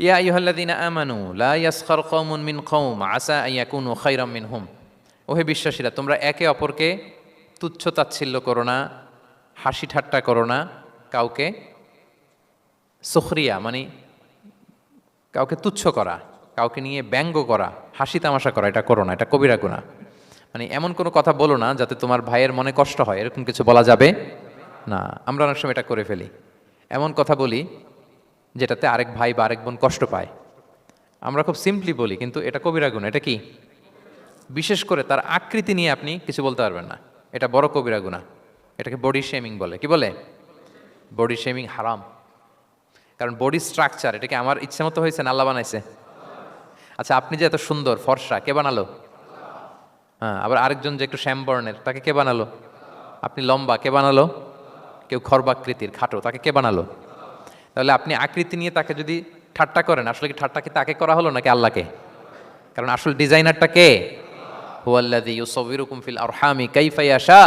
ইয়া আইয়ুহাল্লাযীনা আমানু লা ইয়াসখার কওমুন মিন কওম আসা আন ইয়াকুনু খায়রাম মিনহুম। ওহে বিশ্বাসীরা, তোমরা একে অপরকে তুচ্ছ তাচ্ছিল্য করো না, হাসি ঠাট্টা করো না, কাউকে সুখরিয়া মানে কাউকে তুচ্ছ করা, কাউকে নিয়ে ব্যঙ্গ করা, হাসি তামাশা করা, এটা করো না, এটা কবিরা গুনাহ। মানে এমন কোনো কথা বলো না যাতে তোমার ভাইয়ের মনে কষ্ট হয়, এরকম কিছু বলা যাবে না। আমরা অনেক সময় এটা করে ফেলি, এমন কথা বলি যেটাতে আরেক ভাই বা আরেক বোন কষ্ট পায়। আমরা খুব সিম্পলি বলি, কিন্তু এটা কবিরা গুনাহ। এটা কি? বিশেষ করে তার আকৃতি নিয়ে আপনি কিছু বলতে পারবেন না, এটা বড় কবিরা গুনাহ। এটাকে বডি শেমিং বলে। কি বলে? বডি শেমিং হারাম। কারণ বডি স্ট্রাকচার, এটা কি আমার ইচ্ছে মতো হয়েছে না আল্লাহ বানাইছে? আচ্ছা, আপনি যে এত সুন্দর ফর্সা, কে বানালো? হ্যাঁ, আবার আরেকজন যে একটু শ্যামবর্ণের, তাকে কে বানালো? আপনি লম্বা, কে বানালো? কেউ খর্বাকৃতির, খাটো, তাকে কে বানালো? তাহলে আপনি আকৃতি নিয়ে তাকে যদি ঠাট্টা করেন, আসলে কি ঠাট্টা কি তাকে করা হলো নাকি আল্লাহকে? কারণ আসল ডিজাইনারটা কে? হুয়াল্লাযী ইউসাউবিরুকুম ফিল আরহামি কাইফা ইয়াশা।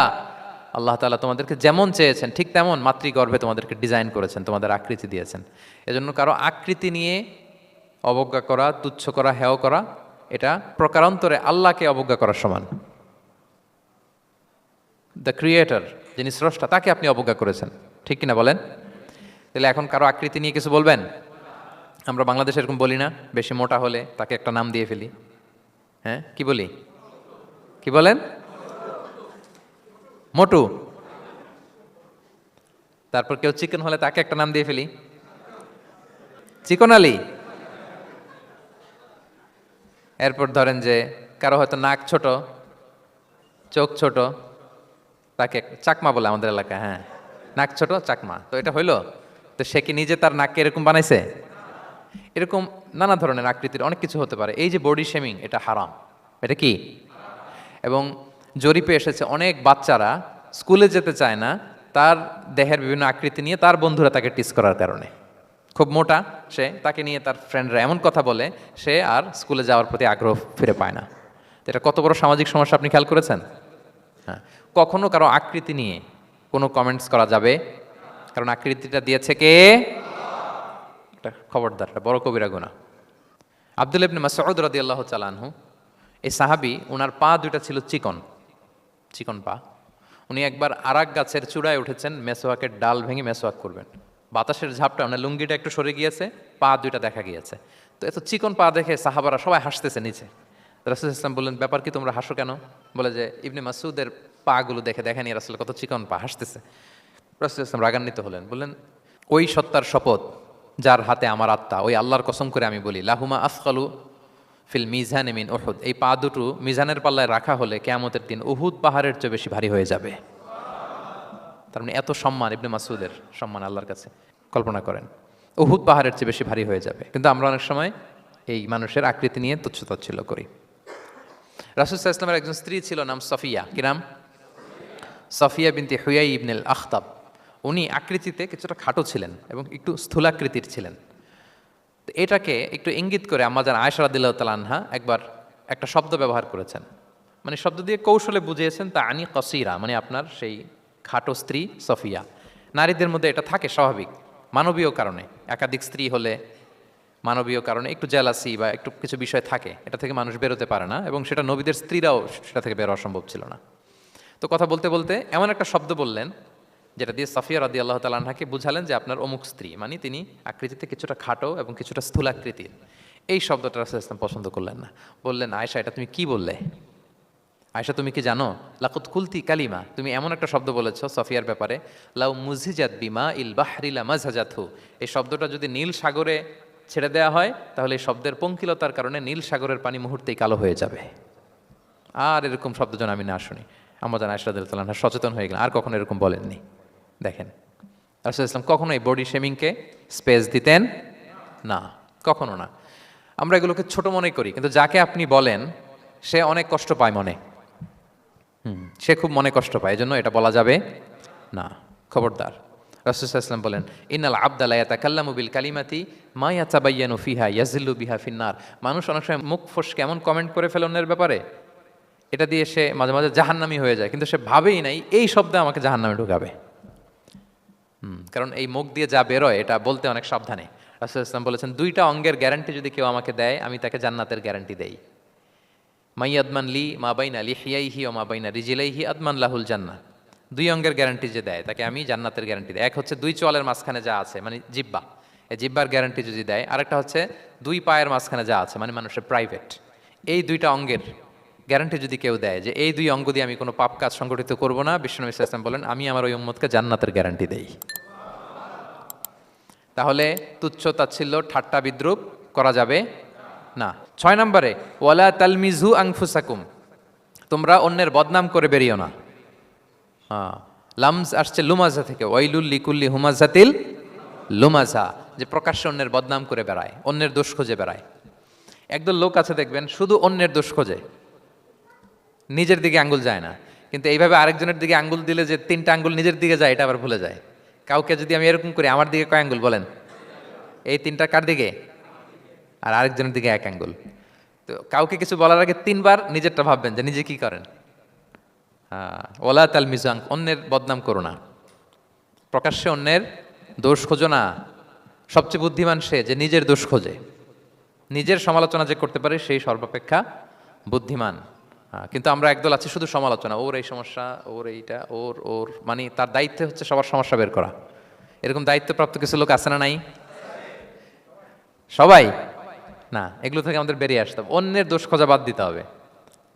আল্লাহ তাআলা তোমাদেরকে যেমন চেয়েছেন ঠিক তেমন মাতৃগর্ভে তোমাদেরকে ডিজাইন করেছেন, তোমাদের আকৃতি দিয়েছেন। এজন্য কারো আকৃতি নিয়ে অবজ্ঞা করা, তুচ্ছ করা, হেয় করা, এটা প্রকারান্তরে আল্লাহকে অবজ্ঞা করার সমান। দ্য ক্রিয়েটর, যিনি স্রষ্টা, তাকে আপনি অবজ্ঞা করেছেন, ঠিক কিনা বলেন? তাহলে এখন কারো আকৃতি নিয়ে কিছু বলবেন? আমরা বাংলাদেশে এরকম বলি না, বেশি মোটা হলে তাকে একটা নাম দিয়ে ফেলি। হ্যাঁ, কি বলি? কি বলেন? মোটু। তারপর কেউ চিকন হলে তাকে একটা নাম দিয়ে ফেলি, চিকন আলী। এরপর ধরেন যে কারো হয়তো নাক ছোট, চোখ ছোট, তাকে চাকমা বলে আমাদের এলাকায়, হ্যাঁ, নাক ছোট চাকমা। তো এটা হইলো, তো সে কি নিজে তার নাককে এরকম বানাইছে? এরকম নানা ধরনের আকৃতির অনেক কিছু হতে পারে। এই যে বডি শেমিং, এটা হারাম। এটা কি? এবং জরিপে এসেছে অনেক বাচ্চারা স্কুলে যেতে চায় না তার দেহের বিভিন্ন আকৃতি নিয়ে, তার বন্ধুরা তাকে টিস করার কারণে। খুব মোটা সে, তাকে নিয়ে তার ফ্রেন্ডরা এমন কথা বলে, সে আর স্কুলে যাওয়ার প্রতি আগ্রহ ফিরে পায় না। তো এটা কত বড় সামাজিক সমস্যা আপনি খেয়াল করেছেন? হ্যাঁ, কখনো কারো আকৃতি নিয়ে কোনো কমেন্টস করা যাবে? কারণ আকৃতিটা দিয়েছে কে? এটা খবরদার, এটা বড় কবিরা গুনাহ। আব্দুল্লাহ ইবনে মাসউদ রাদিয়াল্লাহু তাআলা আনহু, এই সাহাবী, ওনার পা দুইটা ছিল চিকন চিকন পা। উনি একবার আরাক গাছের চূড়ায় উঠেছেন, মেসোয়াকের ডাল ভেঙে মেসোয়াক করবেন। বাতাসের ঝাপটা, ওনার লুঙ্গিটা একটু সরে গিয়েছে, পা দুইটা দেখা গিয়েছে। তো এত চিকন পা দেখে সাহাবারা সবাই হাসতেছে নিচে। রাসূল ইসলাম বললেন, ব্যাপার কি, তোমরা হাসো কেন? বলে যে ইবনে মাসউদের পাগুলো দেখে দেখেনি রাসূল কত চিকন পা, হাসতেছে। রাসূল ইসলাম রাগান্বিত হলেন, বললেন, ওই সত্তার শপথ যার হাতে আমার আত্মা, ওই আল্লাহর কসম করে আমি বলি, লাহুমা আফকালু ফিল মিজানে মিন উহুদ, এই পা দুটো মিজানের পাল্লায় রাখা হলে কিয়ামতের দিন উহুদ পাহাড়ের চেয়ে বেশি ভারী হয়ে যাবে। তার মানে এত সম্মান ইবনে মাসউদের, সম্মান আল্লাহর কাছে, কল্পনা করেন, উহুদ পাহাড়ের চেয়ে বেশি ভারী হয়ে যাবে। কিন্তু আমরা অনেক সময় এই মানুষের আকৃতি নিয়ে তুচ্ছ-তাচ্ছিল্য করি। রাসূল সাল্লাল্লাহু আলাইহি ওয়াসাল্লামের একজন স্ত্রী ছিল, নাম সফিয়া। কি নাম? সফিয়া বিনতে হুয়াই ইবনুল আখতাব। উনি আকৃতিতে কিছুটা খাটো ছিলেন এবং একটু স্থূলাকৃতির ছিলেন। তো এটাকে একটু ইঙ্গিত করে আম্মাজান আয়েশা রাদিয়াল্লাহু তাআলা আনহা একবার একটা শব্দ ব্যবহার করেছেন, মানে শব্দ দিয়ে কৌশলে বুঝিয়েছেন, তা আনি কসিরা, মানে আপনার সেই খাটো স্ত্রী সফিয়া। নারীদের মধ্যে এটা থাকে স্বাভাবিক, মানবীয় কারণে। একাধিক স্ত্রী হলে মানবীয় কারণে একটু জেলাসি বা একটু কিছু বিষয় থাকে, এটা থেকে মানুষ বেরোতে পারে না, এবং সেটা নবীদের স্ত্রীরাও সেটা থেকে বেরোয়া সম্ভব ছিল না। তো কথা বলতে বলতে এমন একটা শব্দ বললেন, যেটা দিয়ে সাফিয়া রাদিয়াল্লাহু তাআলা আনহাকে বুঝালেন যে আপনার অমুক স্ত্রী, মানে তিনি আকৃতিতে কিছুটা খাটো এবং কিছুটা স্থূলাকৃতির। এই শব্দটা রাসূল ইসলাম পছন্দ করলেন না। বললেন, আয়েশা, এটা তুমি কি বললে? আয়েশা, তুমি কি জানো, লাকুত কুলতি কালিমা, তুমি এমন একটা শব্দ বলেছ সফিয়ার ব্যাপারে, লাউ মুজিজাত বিমা ইল বাহরি লামাজাজাতহু, এই শব্দটা যদি নীল সাগরে ছেড়ে দেওয়া হয়, তাহলে এই শব্দের পঙ্কিলতার কারণে নীল সাগরের পানি মুহূর্তেই কালো হয়ে যাবে। আর এরকম শব্দ যেন আমি না শুনি। আম্মাজান আয়েশা রাদিয়াল্লাহু তাআলা আনহা সচেতন হয়ে গেলেন, আর কখনো এরকম বলেননি। দেখেন, রাসূল ইসলাম কখনো এই বডি শেমিংকে স্পেস দিতেন না, কখনো না। আমরা এগুলোকে ছোট মনে করি, কিন্তু যাকে আপনি বলেন সে অনেক কষ্ট পায় মনে। সে খুব মনে কষ্ট পায়, এজন্য এটা বলা যাবে না, খবরদার। রাসূল সাল্লাল্লাহু আলাইহি ওয়াসাল্লাম বলেন, ইন্নাল আবদা লা ইয়াতাকাল্লামু বিল কালিমাতি মা ইয়াতাবায়ানু ফিহা ইয়াজিল্লু বিহা ফিন্নার। মানুষ অনেক সময় মুখ ফসকে এমন কমেন্ট করে ফেলে অন্যের ব্যাপারে, এটা দিয়ে সে মাঝে মাঝে জাহান্নামী হয়ে যায়, কিন্তু সে ভাবেই নাই এই শব্দে আমাকে জাহান্নামে ঢুকাবে। কারণ এই মুখ দিয়ে যা বেরোয় এটা বলতে অনেক সাবধানে। রাসূল ইসলাম বলেছেন, দুইটা অঙ্গের গ্যারান্টি যদি কেউ আমাকে দেয়, আমি তাকে জান্নাতের গ্যারান্টি দেই। মাই আদমান লি মা বাইনা লিহিয়াইহি ওয়া মা বাইনা রিজিলাইহি আদমান লাহুল জান্নাহ। দুই অঙ্গের গ্যারান্টি যে দেয় তাকে আমি জান্নাতের গ্যারান্টি দেই। এক হচ্ছে দুই চোয়ালের মাঝখানে যা আছে, মানে জিহ্বা, এই জিহ্বার গ্যারান্টি যদি দেয়। আরেকটা হচ্ছে দুই পায়ের মাঝখানে যা আছে, মানে মানুষের প্রাইভেট। এই দুইটা অঙ্গের গ্যারান্টি যদি কেউ দেয় যে এই দুই অঙ্গ দিয়ে আমি কোনো পাপ কাজ সংগঠিত করব না, বিশ্বনবী সাল্লাল্লাহু আলাইহি ওয়াসাল্লাম বলেন, আমি আমার ওই উম্মতকে জান্নাতের গ্যারান্টি দেই। তাহলে তুচ্ছ তাচ্ছিল্য ঠাট্টা বিদ্রুপ করা যাবে না। 6 নম্বরে, ওয়ালা তালমিজু আনফুসাকুম, তোমরা অন্যের বদনাম করে বেরিও না। লামজ আসছে লুমাজা থেকে, ওয়াইলুল লিকুল্লি হুমাজাতিল লুমাজা, যে প্রকাশ্যে অন্যের বদনাম করে বেড়ায়, অন্যের দোষ খুঁজে বেড়ায়। একদল লোক আছে দেখবেন, শুধু অন্যের দোষ খোঁজে, নিজের দিকে আঙ্গুল যায় না। কিন্তু এইভাবে আরেকজনের দিকে আঙ্গুল দিলে যে 3টা আঙ্গুল নিজের দিকে যায়, এটা আবার ভুলে যায়। কাউকে যদি আমি এরকম করি, আমার দিকে কয় আঙ্গুল বলেন? এই 3টা কার দিকে? আর আরেকজনের দিকে 1 আঙ্গুল। তো কাউকে কিছু বলার আগে 3 বার নিজেরটা ভাববেন যে নিজে কি করেন। ওয়ালা তালমিজু, অন্যের বদনাম করো না, প্রকাশ্যে অন্যের দোষ খোঁজো না। সবচেয়ে বুদ্ধিমান সে যে নিজের দোষ খোঁজে। নিজের সমালোচনা যে করতে পারে সেই সর্বাপেক্ষা বুদ্ধিমান। কিন্তু আমরা একদল আছি শুধু সমালোচনা, ওর এই সমস্যা, ওর এইটা, ওর ওর মানে তার দায়িত্ব হচ্ছে সবার সমস্যা বের করা। এরকম দায়িত্বপ্রাপ্ত কিছু লোক আছে না? নাই? সবাই না, এগুলো থেকে আমাদের বেরিয়ে আসতে হবে। অন্যের দোষ খোঁজা বাদ দিতে হবে,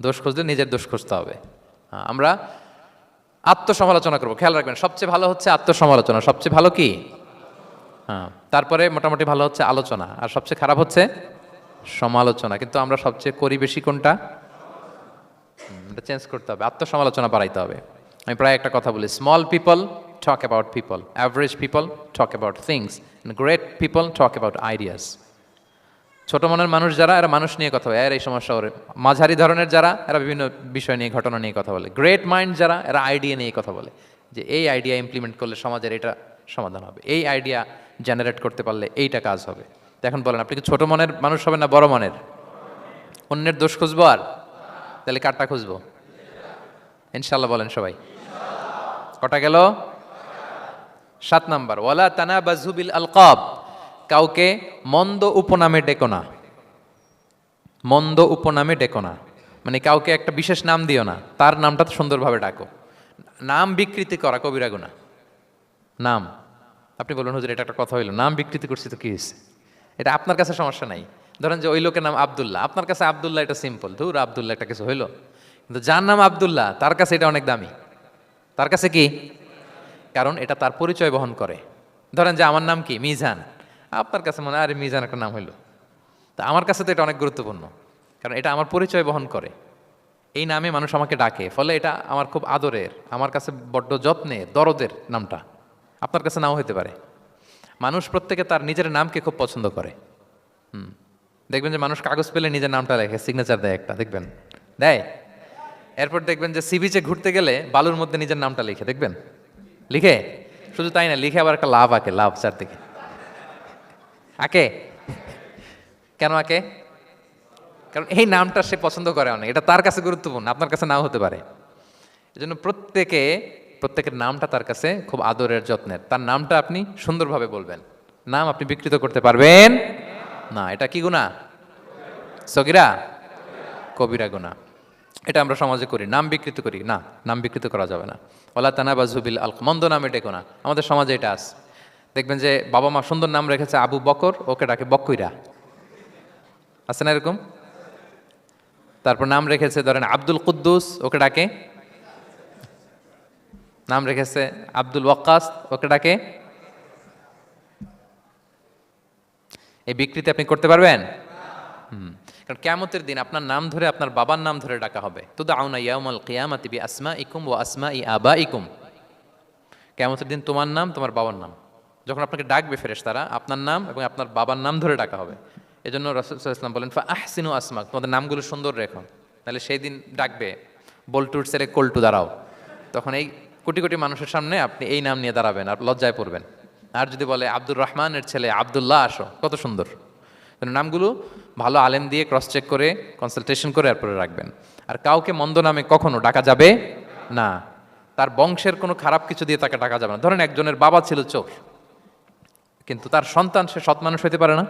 দোষ খুঁজলে নিজের দোষ খুঁজতে হবে। আমরা আত্মসমালোচনা করবো। খেয়াল রাখবেন, সবচেয়ে ভালো হচ্ছে আত্মসমালোচনা। সবচেয়ে ভালো কি? তারপরে মোটামুটি ভালো হচ্ছে আলোচনা, আর সবচেয়ে খারাপ হচ্ছে সমালোচনা। কিন্তু আমরা সবচেয়ে করি বেশি কোনটা? এটা চেঞ্জ করতে হবে, আত্মসমালোচনা বাড়াইতে হবে। আমি প্রায় একটা কথা বলি, small people talk about people, average people talk about things, great people talk about ideas. ছোট মনের মানুষ যারা, এরা মানুষ নিয়ে কথা বলে, এর এই সমস্যা ওরে। মাঝারি ধরনের যারা, এরা বিভিন্ন বিষয় নিয়ে, ঘটনা নিয়ে কথা বলে। গ্রেট মাইন্ড যারা, এরা আইডিয়া নিয়ে কথা বলে, যে এই আইডিয়া ইমপ্লিমেন্ট করলে সমাজের এটা সমাধান হবে, এই আইডিয়া জেনারেট করতে পারলে এইটা কাজ হবে। তো এখন বলেন, আপনি কি ছোট মনের মানুষ হবেন না বড় মনের? অন্যের দোষ খুঁজবো আর? তাহলে কারটা খুঁজবো? ইনশাল্লাহ বলেন সবাই। কটা গেল? 7 নাম্বার, ওয়ালা তানাবাযু বিল আলকাব, কাউকে মন্দ উপনামে ডেকো না। মন্দ উপনামে ডেকো না, মানে কাউকে একটা বিশেষ নাম দিও না, তার নামটা সুন্দরভাবে ডাকো। নাম বিকৃতি করা কবিরা গুনাহ। নাম, আপনি বলুন হুজুর এটা একটা কথা হইলো, নাম বিকৃতি করছি তো কি হয়েছে? এটা আপনার কাছে সমস্যা নাই। ধরেন যে ওই লোকের নাম আব্দুল্লাহ, আপনার কাছে আব্দুল্লাহ এটা সিম্পল, ধুর আব্দুল্লাহ একটা কিছু হইলো। কিন্তু যার নাম আব্দুল্লাহ, তার কাছে এটা অনেক দামি। তার কাছে কি? কারণ এটা তার পরিচয় বহন করে। ধরেন যে আমার নাম কি মিজান, আপনার কাছে মনে হয় আরে মিজান একটা নাম হইলো, তা আমার কাছে তো এটা অনেক গুরুত্বপূর্ণ, কারণ এটা আমার পরিচয় বহন করে। এই নামে মানুষ আমাকে ডাকে, ফলে এটা আমার খুব আদরের, আমার কাছে বড্ড যত্নের, দরদের নামটা। আপনার কাছে নাও হতে পারে। মানুষ প্রত্যেকে তার নিজের নামকে খুব পছন্দ করে। দেখবেন যে মানুষ কাগজ পেলে নিজের নামটা লেখে, সিগনেচার দেয় একটা, দেখবেন দেয়। এরপর দেখবেন যে সি বিচে ঘুরতে গেলে বালুর মধ্যে নিজের নামটা লিখে, দেখবেন লিখে। শুধু তাই না, লিখে আবার একটা লাভ আঁকে, লাভ চারদিকে আঁকে। কেন আঁকে? কারণ এই নামটা সে পছন্দ করে অনেক, এটা তার কাছে গুরুত্বপূর্ণ, আপনার কাছে নাও হতে পারে। এজন্য প্রত্যেকের নামটা তার কাছে খুব আদরের, যত্নের। তার নামটা আপনি সুন্দরভাবে বলবেন। নাম আপনি বিকৃত করতে পারবেন না। এটা কি গুনাহ? সগীরা কবিরা গুনাহ। এটা আমরা সমাজে করি, নাম বিকৃত করি। না, নাম বিকৃত করা যাবে না। ওয়ালা তানাবাযু বিল আলকাব, মন্দ নামে ডেকো না। আমাদের সমাজে এটা আছে। দেখবেন যে বাবা মা সুন্দর নাম রেখেছে আবু বকর, ওকে ডাকে বক্কইরা, আছে না এরকম? তারপর নাম রেখেছে ধরেন আব্দুল কুদ্দুস, ওকে ডাকে। নাম রেখেছে আব্দুল ওয়াক্কাস, ওকে ডাকে। এই বিকৃতি আপনি করতে পারবেন? কারণ কিয়ামতের দিন আপনার নাম ধরে, আপনার বাবার নাম ধরে ডাকা হবে। তুদআউনা ইয়াউমাল কিয়ামাতি বিআসমাইকুম ওয়া আসমাই আবাইকুম। কিয়ামতের দিন তোমার নাম, তোমার বাবার নাম, যখন আপনাকে ডাকবে ফেরেশতারা, আপনার নাম এবং আপনার বাবার নাম ধরে ডাকা হবে। এজন্য রাসূল সাল্লাল্লাহু আলাইহি ওয়াসাল্লাম বলেন, ফা আহসিনু আসমাক, তোমাদের নামগুলো সুন্দর রেখো, তাহলে সেই দিন ডাকবে বল্টুর ছেলে কল্টু দাঁড়াও, তখন এই কোটি কোটি মানুষের সামনে আপনি এই নাম নিয়ে দাঁড়াবেন আর লজ্জায় পড়বেন। আর যদি বলে আব্দুর রহমানের ছেলে আব্দুল্লাহ আসো, কত সুন্দর। নামগুলো ভালো আলেম দিয়ে ক্রস চেক করে, কনসালটেশন করে এরপরে রাখবেন। আর কাউকে মন্দ নামে কখনো ডাকা যাবে না। তার বংশের কোনো খারাপ কিছু দিয়ে তাকে ডাকা যাবে না। ধরেন একজনের বাবা ছিল চোর, কিন্তু তার সন্তান সে সৎ মানুষ হইতে পারে না।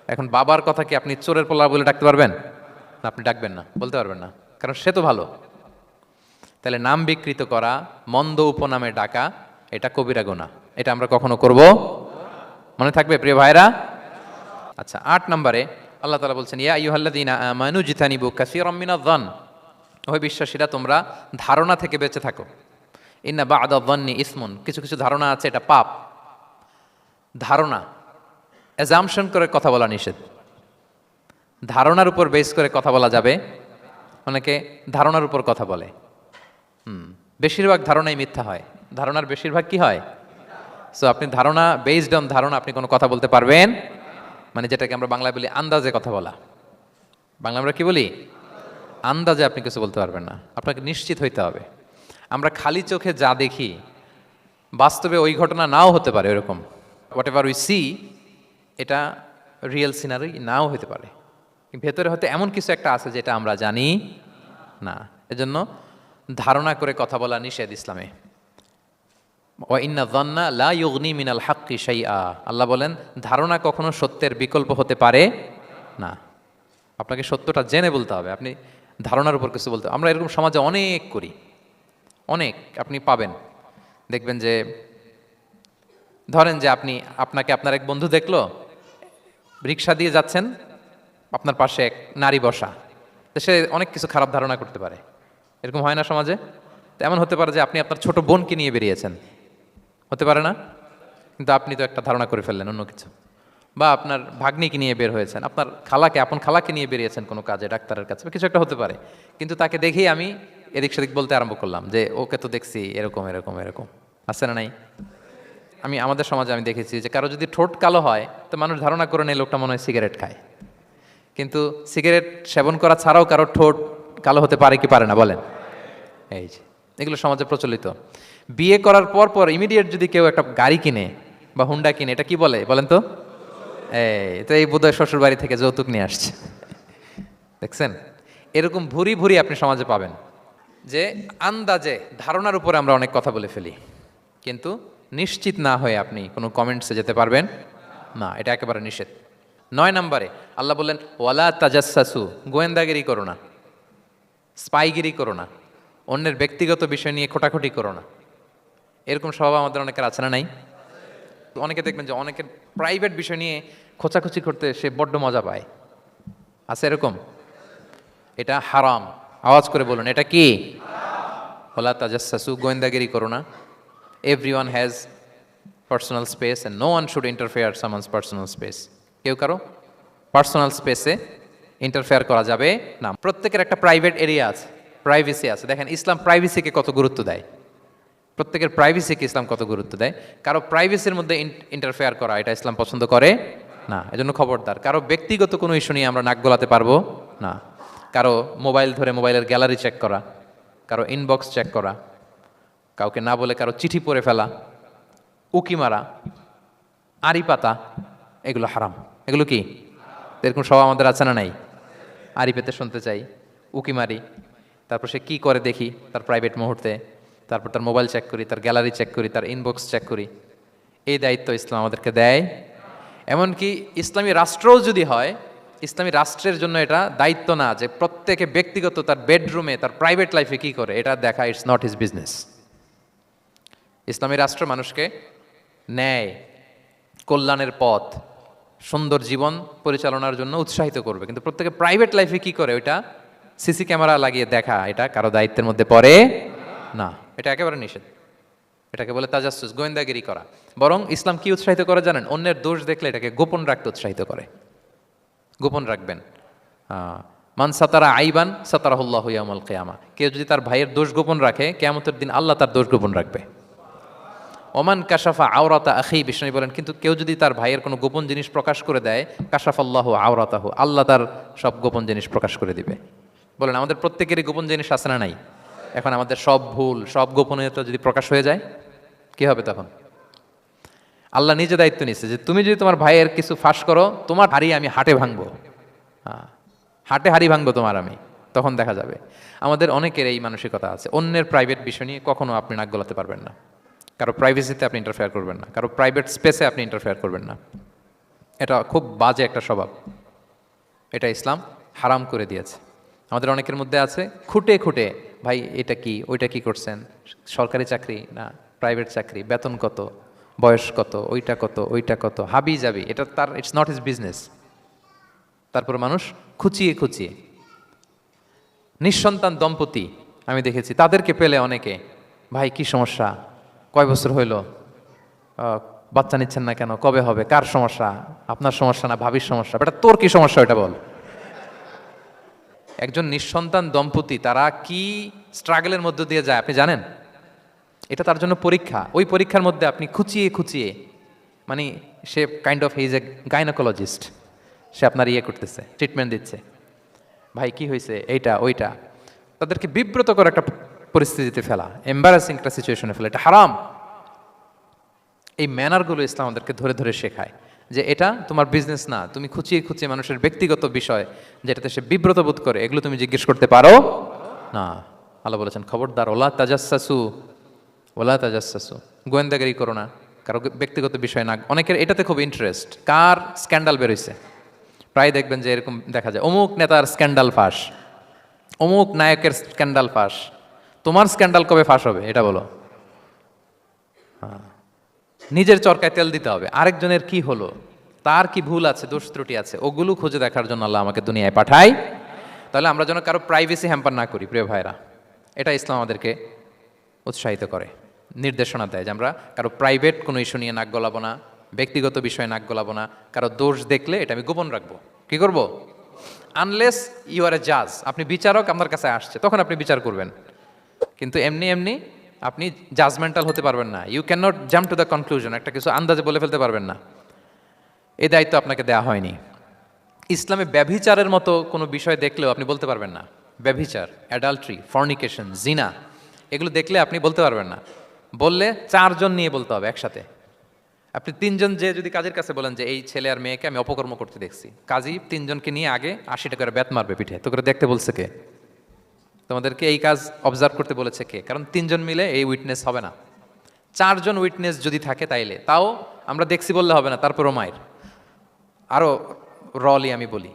এখন বাবার কথা কি আপনি চোরের পোলা বলে ডাকতে পারবেন? না, আপনি ডাকবেন না, বলতে পারবেন না, কারণ সে তো ভালো। তাহলে নাম বিকৃত করা, মন্দ উপনামে ডাকা, এটা কবিরা গুনাহ। এটা আমরা কখনো করব? মনে থাকবে প্রিয় ভাইরা? আচ্ছা, 8 নম্বরে আল্লাহ তাআলা বলছেন, ইয়া আইয়ুহাল্লাযীনা আমানু জিতানিবু কাসীরাম মিনায-যন, ওহে বিশ্বাসীরা তোমরা ধারণা থেকে বেঁচে থাকো। ইন্না বা'দা-যন্নি ইসমুন, কিছু কিছু ধারণা আছে এটা পাপ। ধারণা, অ্যাজাম্পশন করে কথা বলা নিষেধ। ধারণার উপর বেস করে কথা বলা যাবে। অনেকে ধারণার উপর কথা বলে। বেশিরভাগ ধারণাই মিথ্যা হয়। ধারণার বেশিরভাগ কি হয়? সো আপনি ধারণা, বেসড অন ধারণা আপনি কোনো কথা বলতে পারবেন, মানে যেটাকে আমরা বাংলায় বলি আন্দাজে কথা বলা। বাংলা আমরা কি বলি? আন্দাজে আপনি কিছু বলতে পারবেন না, আপনাকে নিশ্চিত হইতে হবে। আমরা খালি চোখে যা দেখি, বাস্তবে ওই ঘটনা নাও হতে পারে এরকম। হোয়াট এভার উই সি, এটা রিয়েল সিনারি নাও হতে পারে, ভেতরে হয়তো এমন কিছু একটা আছে যেটা আমরা জানি না। এজন্য ধারণা করে কথা বলা নিষেধ ইসলামে। ওয়া ইন্না যান্না লা ইউগনি মিনাল হাক্কি শাইআ, আল্লাহ বলেন ধারণা কখনো সত্যের বিকল্প হতে পারে না। আপনাকে সত্যটা জেনে বলতে হবে, আপনি ধারণার উপর কিছু বলতে। আমরা এরকম সমাজে অনেক করি, অনেক আপনি পাবেন। দেখবেন যে ধরেন যে আপনাকে আপনার এক বন্ধু দেখলো, রিক্সা দিয়ে যাচ্ছেন, আপনার পাশে এক নারী বসা, তো সে অনেক কিছু খারাপ ধারণা করতে পারে। এরকম হয় না সমাজে? তো এমন হতে পারে যে আপনি আপনার ছোট বোনকে নিয়ে বেরিয়েছেন, হতে পারে না? কিন্তু আপনি তো একটা ধারণা করে ফেললেন অন্য কিছু। বা আপনার ভাগ্নিকে নিয়ে বের হয়েছেন, আপনার খালাকে, আপন খালাকে নিয়ে বেরিয়েছেন কোনো কাজে, ডাক্তারের কাছে, কিছু একটা হতে পারে। কিন্তু তাকে দেখেই আমি এদিক সেদিক বলতে আরম্ভ করলাম যে ওকে তো দেখছি এরকম এরকম এরকম, আছে না নাই? আমাদের সমাজে আমি দেখেছি যে কারো যদি ঠোঁট কালো হয় তো মানুষ ধারণা করে নেই লোকটা মনে হয় সিগারেট খায়, কিন্তু সিগারেট সেবন করা ছাড়াও কারো ঠোঁট কালো হতে পারে কি পারে না বলেন? এই যে এগুলো সমাজে প্রচলিত। বিয়ে করার পর পর ইমিডিয়েট যদি কেউ একটা গাড়ি কিনে বা হুন্ডা কিনে, এটা কি বলে বলেন তো? এই বোধহয় শ্বশুর বাড়ি থেকে যৌতুক নিয়ে আসছে। দেখছেন, এরকম ভুরি ভুরি আপনি সমাজে পাবেন যে আন্দাজে ধারণার উপরে আমরা অনেক কথা বলে ফেলি, কিন্তু নিশ্চিত না হয়ে আপনি কোনো কমেন্টসে যেতে পারবেন না, এটা একেবারে নিষেধ। 9 নম্বরে আল্লাহ বললেন ওয়ালা তাজাসসু, গোয়েন্দাগিরি করো না, স্পাইগিরি করো না, অন্যের ব্যক্তিগত বিষয় নিয়ে খোটাখুটি করো না। এরকম স্বভাব আমাদের অনেকের আছে না নাই? অনেকে দেখবেন যে অনেকের প্রাইভেট বিষয় নিয়ে খোঁচাখুচি করতে সে বড্ড মজা পায়, আছে এরকম? এটা হারাম। আওয়াজ করে বলুন এটা কি? ওয়ালা তাজাসসু, গোয়েন্দাগিরি করো না। Everyone has personal space and no one should interfere someone's personal space. কেউ কারো পার্সোনাল স্পেসে ইন্টারফেয়ার করা যাবে না। প্রত্যেকের একটা প্রাইভেট এরিয়া আছে, প্রাইভেসি আছে। দেখেন ইসলাম প্রাইভেসিকে কত গুরুত্ব দেয়, প্রত্যেকের প্রাইভেসিকে ইসলাম কত গুরুত্ব দেয়। কারো প্রাইভেসির মধ্যে ইন্টারফেয়ার করা এটা ইসলাম পছন্দ করে না। এজন্য খবরদার, কারো ব্যক্তিগত কোনো ইস্যু নিয়ে আমরা নাক গলাতে পারবো না। কারো মোবাইল ধরে মোবাইলের গ্যালারি চেক করা, কারো ইনবক্স চেক করা, কাউকে না বলে কারো চিঠি পড়ে ফেলা, উকি মারা, আড়ি পাতা, এগুলো হারাম। এগুলো কি? এরকম সব আমাদের আছে না নাই? আড়ি পেতে শুনতে চাই, উকি মারি, তারপর সে কি করে দেখি তার প্রাইভেট মুহূর্তে, তারপর তার মোবাইল চেক করি, তার গ্যালারি চেক করি, তার ইনবক্স চেক করি। এই দায়িত্ব ইসলাম আমাদেরকে দেয়। এমনকি ইসলামী রাষ্ট্রও যদি হয়, ইসলামী রাষ্ট্রের জন্য এটা দায়িত্ব না যে প্রত্যেকে ব্যক্তিগত তার বেডরুমে তার প্রাইভেট লাইফে কি করে এটা দেখা, ইটস নট হিজ বিজনেস। ইসলামী রাষ্ট্র মানুষকে ন্যায়, কল্যাণের পথ, সুন্দর জীবন পরিচালনার জন্য উৎসাহিত করবে, কিন্তু প্রত্যেকে প্রাইভেট লাইফে কি করে ওইটা সিসি ক্যামেরা লাগিয়ে দেখা, এটা কারো দায়িত্বের মধ্যে পড়ে না। এটা একেবারে নিষেধ। এটাকে বলে তাজাসসুস, গোয়েন্দাগিরি করা। বরং ইসলাম কি উৎসাহিত করে জানেন? অন্যের দোষ দেখলে এটাকে গোপন রাখতে উৎসাহিত করে। গোপন রাখবেন। মান সাতারা আইবান সাতারাহুল্লাহু ইয়াউমাল কিয়ামা, কেউ যদি তার ভাইয়ের দোষ গোপন রাখে কিয়ামতের দিন আল্লাহ তার দোষ গোপন রাখবে। ওমান কাশাফা আওরাতা আখি, বিষ্ণু বলেন কিন্তু কেউ যদি তার ভাইয়ের কোনো গোপন জিনিস প্রকাশ করে দেয়, কাশাফাল্লাহু আওরাতাহু, আল্লাহ তার সব গোপন জিনিস প্রকাশ করে দিবে। বলেন আমাদের প্রত্যেকেরই গোপন জিনিস আছে না নাই? এখন আমাদের সব ভুল, সব গোপনীয়তা যদি প্রকাশ হয়ে যায় কি হবে তখন? আল্লাহ নিজে দায়িত্ব নিচ্ছে যে তুমি যদি তোমার ভাইয়ের কিছু ফাঁস করো, তোমার হাড়ি আমি হাটে ভাঙবো, হাটে হাড়ি ভাঙবো তোমার আমি, তখন দেখা যাবে। আমাদের অনেকের এই মানসিকতা আছে, অন্যের প্রাইভেট বিষয় নিয়ে কখনো আপনি নাক গলাতে পারবেন না, কারো প্রাইভেসিতে আপনি ইন্টারফেয়ার করবেন না, কারো প্রাইভেট স্পেসে আপনি ইন্টারফেয়ার করবেন না। এটা খুব বাজে একটা স্বভাব, এটা ইসলাম হারাম করে দিয়েছে। আমাদের অনেকের মধ্যে আছে খুঁটে খুঁটে, ভাই এটা কি, ওইটা কি করছেন, সরকারি চাকরি না প্রাইভেট চাকরি, বেতন কত, বয়স কত, ওইটা কত, ওইটা কত, হাবি যাবি, এটা তার, ইটস নট হিজ বিজনেস। তারপর মানুষ খুঁচিয়ে খুঁচিয়ে, নিঃসন্তান দম্পতি আমি দেখেছি, তাদেরকে পেলে অনেকে, ভাই কি সমস্যা, কয় বছর হইল, বাচ্চা নিচ্ছেন না কেন, কবে হবে, কার সমস্যা, আপনার সমস্যা না ভাবির সমস্যা, বেটা তোর কি সমস্যা ওইটা বল। একজন নিঃসন্তান দম্পতি তারা কি স্ট্রাগলের মধ্যে দিয়ে যায় আপনি জানেন? এটা তার জন্য পরীক্ষা। ওই পরীক্ষার মধ্যে আপনি খুঁচিয়ে খুঁচিয়ে, মানে সে kind of he's a gynaecologist, সে আপনার ইয়ে করতেছে, ট্রিটমেন্ট দিচ্ছে, ভাই কি হয়েছে, এইটা ওইটা, তাদেরকে বিব্রত করে একটা পরিস্থিতিতে ফেলা, এম্বারাসিং একটা সিচুয়েশনে ফেলা, এটা হারাম। এই ম্যানারগুলো ইসলাম আমাদেরকে ধরে ধরে শেখায় যে এটা তোমার বিজনেস না, তুমি খুঁচিয়ে খুঁচিয়ে মানুষের ব্যক্তিগত বিষয় যেটাতে সে বিব্রত বোধ করে এগুলো তুমি জিজ্ঞেস করতে পারো না। আল্লাহ বলেছেন খবরদার, ওলা তাজাসসু, ওলা তাজাসসু, গোয়েন্দাগিরি করো না, কারো ব্যক্তিগত বিষয় না। অনেকের এটাতে খুব ইন্টারেস্ট, কার স্ক্যান্ডাল বেরোইছে, প্রায় দেখবেন যে এরকম দেখা যায়, অমুক নেতার স্ক্যান্ডাল ফাঁস, অমুক নায়কের স্ক্যান্ডাল ফাঁস, তোমার স্ক্যান্ডাল কবে ফাঁস হবে এটা বলো। নিজের চরকায় তেল দিতে হবে, আরেকজনের কি হলো, তার কি ভুল আছে, দোষ ত্রুটি আছে, ওগুলো খুঁজে দেখার জন্য আল্লাহ আমাকে দুনিয়ায় পাঠায়। তাহলে আমরা যেন কারো প্রাইভেসি হ্যাম্পার না করি প্রিয় ভাইরা, এটা ইসলাম আমাদেরকে উৎসাহিত করে, নির্দেশনা দেয় যে আমরা কারো প্রাইভেট কোনো ইস্যু নিয়ে নাক গলাবো না, ব্যক্তিগত বিষয়ে নাক গলাবো না, কারো দোষ দেখলে এটা আমি গোপন রাখবো। কি করবো? আনলেস ইউ আর এ জাজ, আপনি বিচারক, আপনার কাছে আসছে তখন আপনি বিচার করবেন, কিন্তু এমনি এমনি আপনি জাজমেন্টাল হতে পারবেন না, you can not jump to the conclusion, একটা কিছু আন্দাজে বলে ফেলতে পারবেন না। এই দায়িত্ব আপনাকে দেওয়া হয়নি। ইসলামে ব্যভিচারের মতো কোনো বিষয় দেখলেও আপনি বলতে পারবেন না। ব্যভিচার, অ্যাডাল্ট্রি, ফর্নিকেশন, জিনা, এগুলো দেখলে আপনি বলতে পারবেন না। বললে 4 জন নিয়ে বলতে হবে একসাথে। আপনি 3 জন যে যদি কাজের কাছে বলেন যে এই ছেলে আর মেয়েকে আমি অপকর্ম করতে দেখছি, কাজী 3 জনকে নিয়ে আগে 80 টাকার ব্যাত মারবে পিঠে, তো করে দেখতে বলছে কে? তোমাদেরকে এই কাজ অবজার্ভ করতে বলেছে কে? কারণ 3 জন মিলে এই উইটনেস হবে না। 4 জন উইটনেস যদি থাকে তাইলে তাও আমরা দেখছি বললে হবে না, তারপরও মায়ের। আরও রলি আমি বলি,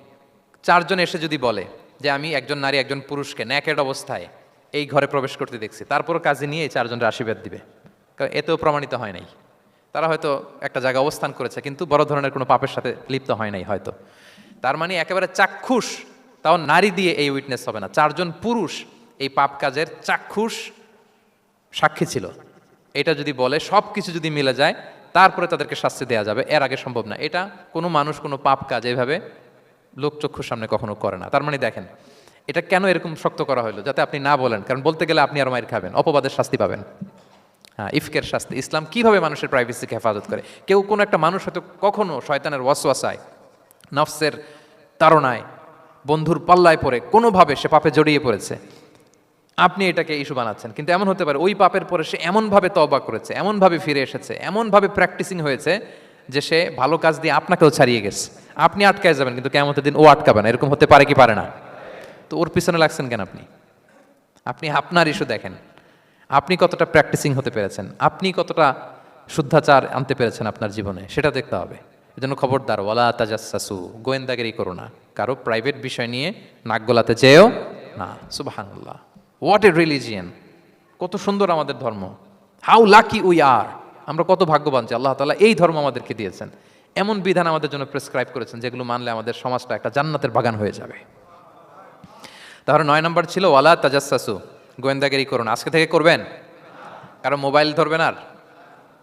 4 জন এসে যদি বলে যে আমি একজন নারী একজন পুরুষকে ন্যাকেড অবস্থায় এই ঘরে প্রবেশ করতে দেখছি, তারপরও কাজে নিয়ে এই 4 জনের আশীর্বাদ দিবে, কারণ এতেও প্রমাণিত হয় নাই। তারা হয়তো একটা জায়গায় অবস্থান করেছে কিন্তু বড় ধরনের কোনো পাপের সাথে লিপ্ত হয় নাই হয়তো। তার মানে একেবারে চাক্ষুষ, তাও নারী দিয়ে এই উইটনেস হবে না, 4 জন পুরুষ এই পাপ কাজের চাক্ষুষ সাক্ষী ছিল, এটা যদি বলে সব কিছু যদি মিলে যায় তারপরে তাদেরকে শাস্তি দেওয়া যাবে, এর আগে সম্ভব না। এটা কোনো মানুষ কোনো পাপ কাজ এইভাবে লোকচক্ষুর সামনে কখনো করে না। তার মানে দেখেন এটা কেন এরকম শক্ত করা হলো, যাতে আপনি না বলেন, কারণ বলতে গেলে আপনি আর মায়ের খাবেন, অপবাদের শাস্তি পাবেন। হ্যাঁ, ইফকের শাস্তি। ইসলাম কিভাবে মানুষের প্রাইভেসিকে হেফাজত করে। কেউ কোনো একটা মানুষ হয়তো কখনো শয়তানের ওয়াসওয়াসায়, নফসের তাড়নায়, বন্ধুর পাল্লায় পড়ে কোনোভাবে সে পাপে জড়িয়ে পড়েছে, আপনি এটাকে ইস্যু বানাচ্ছেন। কিন্তু এমন হতে পারে ওই পাপের পরে সে এমনভাবে তওবা করেছে, এমনভাবে ফিরে এসেছে, এমনভাবে প্র্যাকটিসিং হয়েছে যে সে ভালো কাজ দিয়ে আপনাকেও ছাড়িয়ে গেছে। আপনি আটকায় যাবেন কিন্তু কিয়ামতের দিন ও আটকাবে না। এরকম হতে পারে কি পারে না? তো ওর পিছনে লাগছেন কেন আপনি? আপনি আপনার ইস্যু দেখেন, আপনি কতটা প্র্যাকটিসিং হতে পেরেছেন, আপনি কতটা শুদ্ধাচার আনতে পেরেছেন আপনার জীবনে, সেটা দেখতে হবে। এজন্য খবরদার, ওয়ালা তাজাসসু, গোয়েন্দাগিরি করো না, কারো প্রাইভেট বিষয় নিয়ে নাক গলাতে চেয়েও না। সুবহানাল্লাহ, হোয়াট এ রিলিজিয়ান! কত সুন্দর আমাদের ধর্ম, হাউ লাকি উই আর! আমরা কত ভাগ্যবান যে আল্লাহ তাআলা এই ধর্ম আমাদেরকে দিয়েছেন, এমন বিধান আমাদের জন্য প্রেসক্রাইব করেছেন যেগুলো মানলে আমাদের সমাজটা একটা জান্নাতের বাগান হয়ে যাবে। তাহলে 9 নম্বর ছিল ওয়ালা তাজাসসু, গোয়েন্দাগিরি করুন। আজকে থেকে করবেন? কারো মোবাইল ধরবেন, আর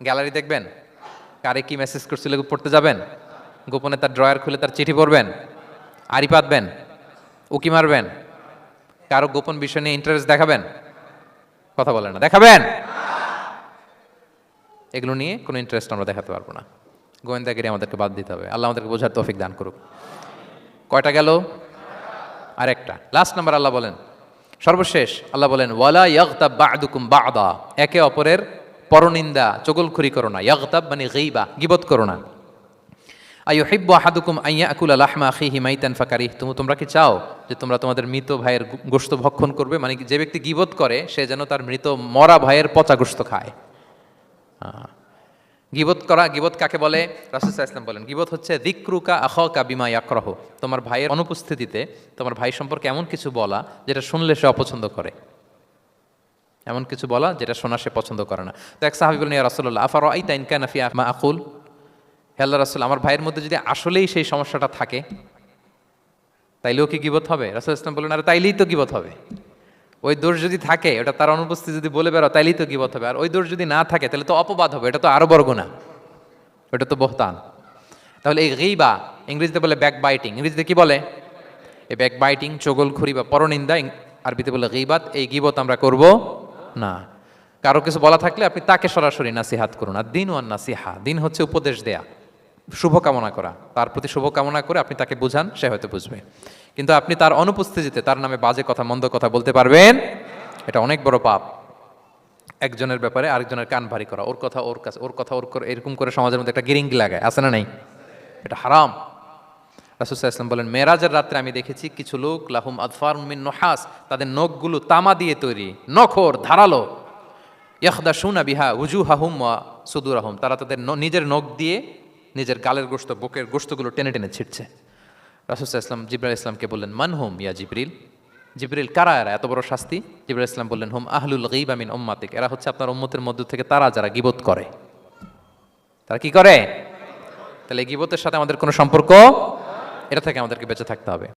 গ্যালারি দেখবেন, কারে কি মেসেজ করছিল পড়তে যাবেন, গোপনে তার ড্রয়ার খুলে তার চিঠি পড়বেন, আড়ি পাতবেন, উকি মারবেন, কারো গোপন বিষয় নিয়ে ইন্টারেস্ট দেখাবেন? কথা বলেন না, দেখাবেন? এগুলো নিয়ে কোনো ইন্টারেস্ট আমরা দেখাতে পারবো না। গোয়েন্দাগিরি আমাদেরকে বাদ দিতে হবে। আল্লাহ আমাদেরকে বোঝার তৌফিক দান করুক। কয়টা গেল? আরেকটা, লাস্ট নাম্বার। আল্লাহ বলেন, সর্বশেষ আল্লাহ বলেন, ওয়ালা ইয়াগতাব বা'দুকুম বা'দা, একে অপরের পরনিন্দা চগলখুরি করো না। ইয়াগতাব মানে গীবা, গীবত করো না। আইয়ুহিব্বু আহাদুকুম আন ইয়াকুলা লাহমা আখিহি মাইতান ফাকারিহতুম, তোমরা কি চাও যে তোমরা তোমাদের মৃত ভাইয়ের গোশত ভক্ষণ করবে? মানে যে ব্যক্তি গীবত করে সে যেন তার মৃত মরা ভাইয়ের পচা গোশত খায়। গীবত করা, গীবত কাকে বলে? রাসূল সাল্লাল্লাহু আলাইহি ওয়াসাল্লাম বলেন, গীবত হচ্ছে যিকরুকা আখাকা বিমা ইয়াকরাহু, তোমার ভাইয়ের অনুপস্থিতিতে তোমার ভাই সম্পর্কে এমন কিছু বলা যেটা শুনলে সে অপছন্দ করে, এমন কিছু বলা যেটা শোনা সে পছন্দ করে না। তো এক সাহাবী বললেন, ইয়া রাসূলুল্লাহ আফারাআইতা ইন কানা ফি মা আকুল, হে আল্লাহর রাসূল, আমার ভাইয়ের মধ্যে যদি আসলেই সেই সমস্যাটা থাকে তাইলেও কি গীবত হবে? রাসূল সাল্লাল্লাহু আলাইহি ওয়াসাল্লাম বললেন, আরে তাইলেই তো গীবত হবে। ওই দোষ যদি থাকে, ওটা তার অনুপস্থিতি যদি বলে বেরো তাইলেই তো গীবত হবে। আর ওই দোষ যদি না থাকে তাহলে তো অপবাদ হবে, এটা তো আরো বড় গুনাহ, ওটা তো বহতান। তাহলে এই গীবা ইংরেজিতে বলে ব্যাক বাইটিং। ইংরেজিতে কি বলে? এই ব্যাক বাইটিং, চগলখুরি বা পরনিন্দা, আরবিতে বলে গীবাত। এই গীবত আমরা করব না। কারো কিছু বলা থাকলে আপনি তাকে সরাসরি নাসিহাত করুন। আর দিন ওয়ান নাসিহা, দিন হচ্ছে উপদেশ দেয়া, শুভকামনা করা, তার প্রতি শুভকামনা করে আপনি তাকে বুঝান, সে হয়তো বুঝবে। কিন্তু আপনি তার অনুপস্থিতিতে তার নামে বাজে কথা, মন্দ কথা বলতে পারবেন? এটা অনেক বড় পাপ। একজনের ব্যাপারে আরেকজনের কান ভারী করা, ওর কথা ওর কাছে, ওর কথা ওর করে, এরকম করে সমাজের মধ্যে একটা গিরিঙ্গি লাগায়, আছে না নাই? এটা হারাম। রাসূল সাল্লাল্লাহু আলাইহি ওয়াসাল্লাম বলেন, মেরাজের রাত্রে আমি দেখেছি কিছু লোক লাহুম আদফার মিন নুহাস, তাদের নখগুলো তামা দিয়ে তৈরি, নখর ধারালো, ইয়াখদাশুনা বিহা উজুহাহুম ওয়া সুদুরাহুম, তারা তাদের নিজের নখ দিয়ে নিজের গালের গোশত, বুকের গোশতগুলো টেনে টেনে ছিটছে। রাসূল সাল্লাল্লাহু আলাইহি ওয়াসাল্লাম জিবরাইল আলাইহিস সালামকে বললেন, মান হুম ইয়া জিবরিল? জিবরিল, কারা এরা, এত বড় শাস্তি? জিবরাইল আলাইহিস সালাম বললেন, হুম আহলুল গীবা মিন উম্মাতিক, এরা হচ্ছে আপনার উম্মতের মধ্য থেকে তারা যারা গীবত করে। তারা কি করে? তাহলে গীবতের সাথে আমাদের কোনো সম্পর্ক, এটা থেকে আমাদেরকে বেঁচে থাকতে হবে।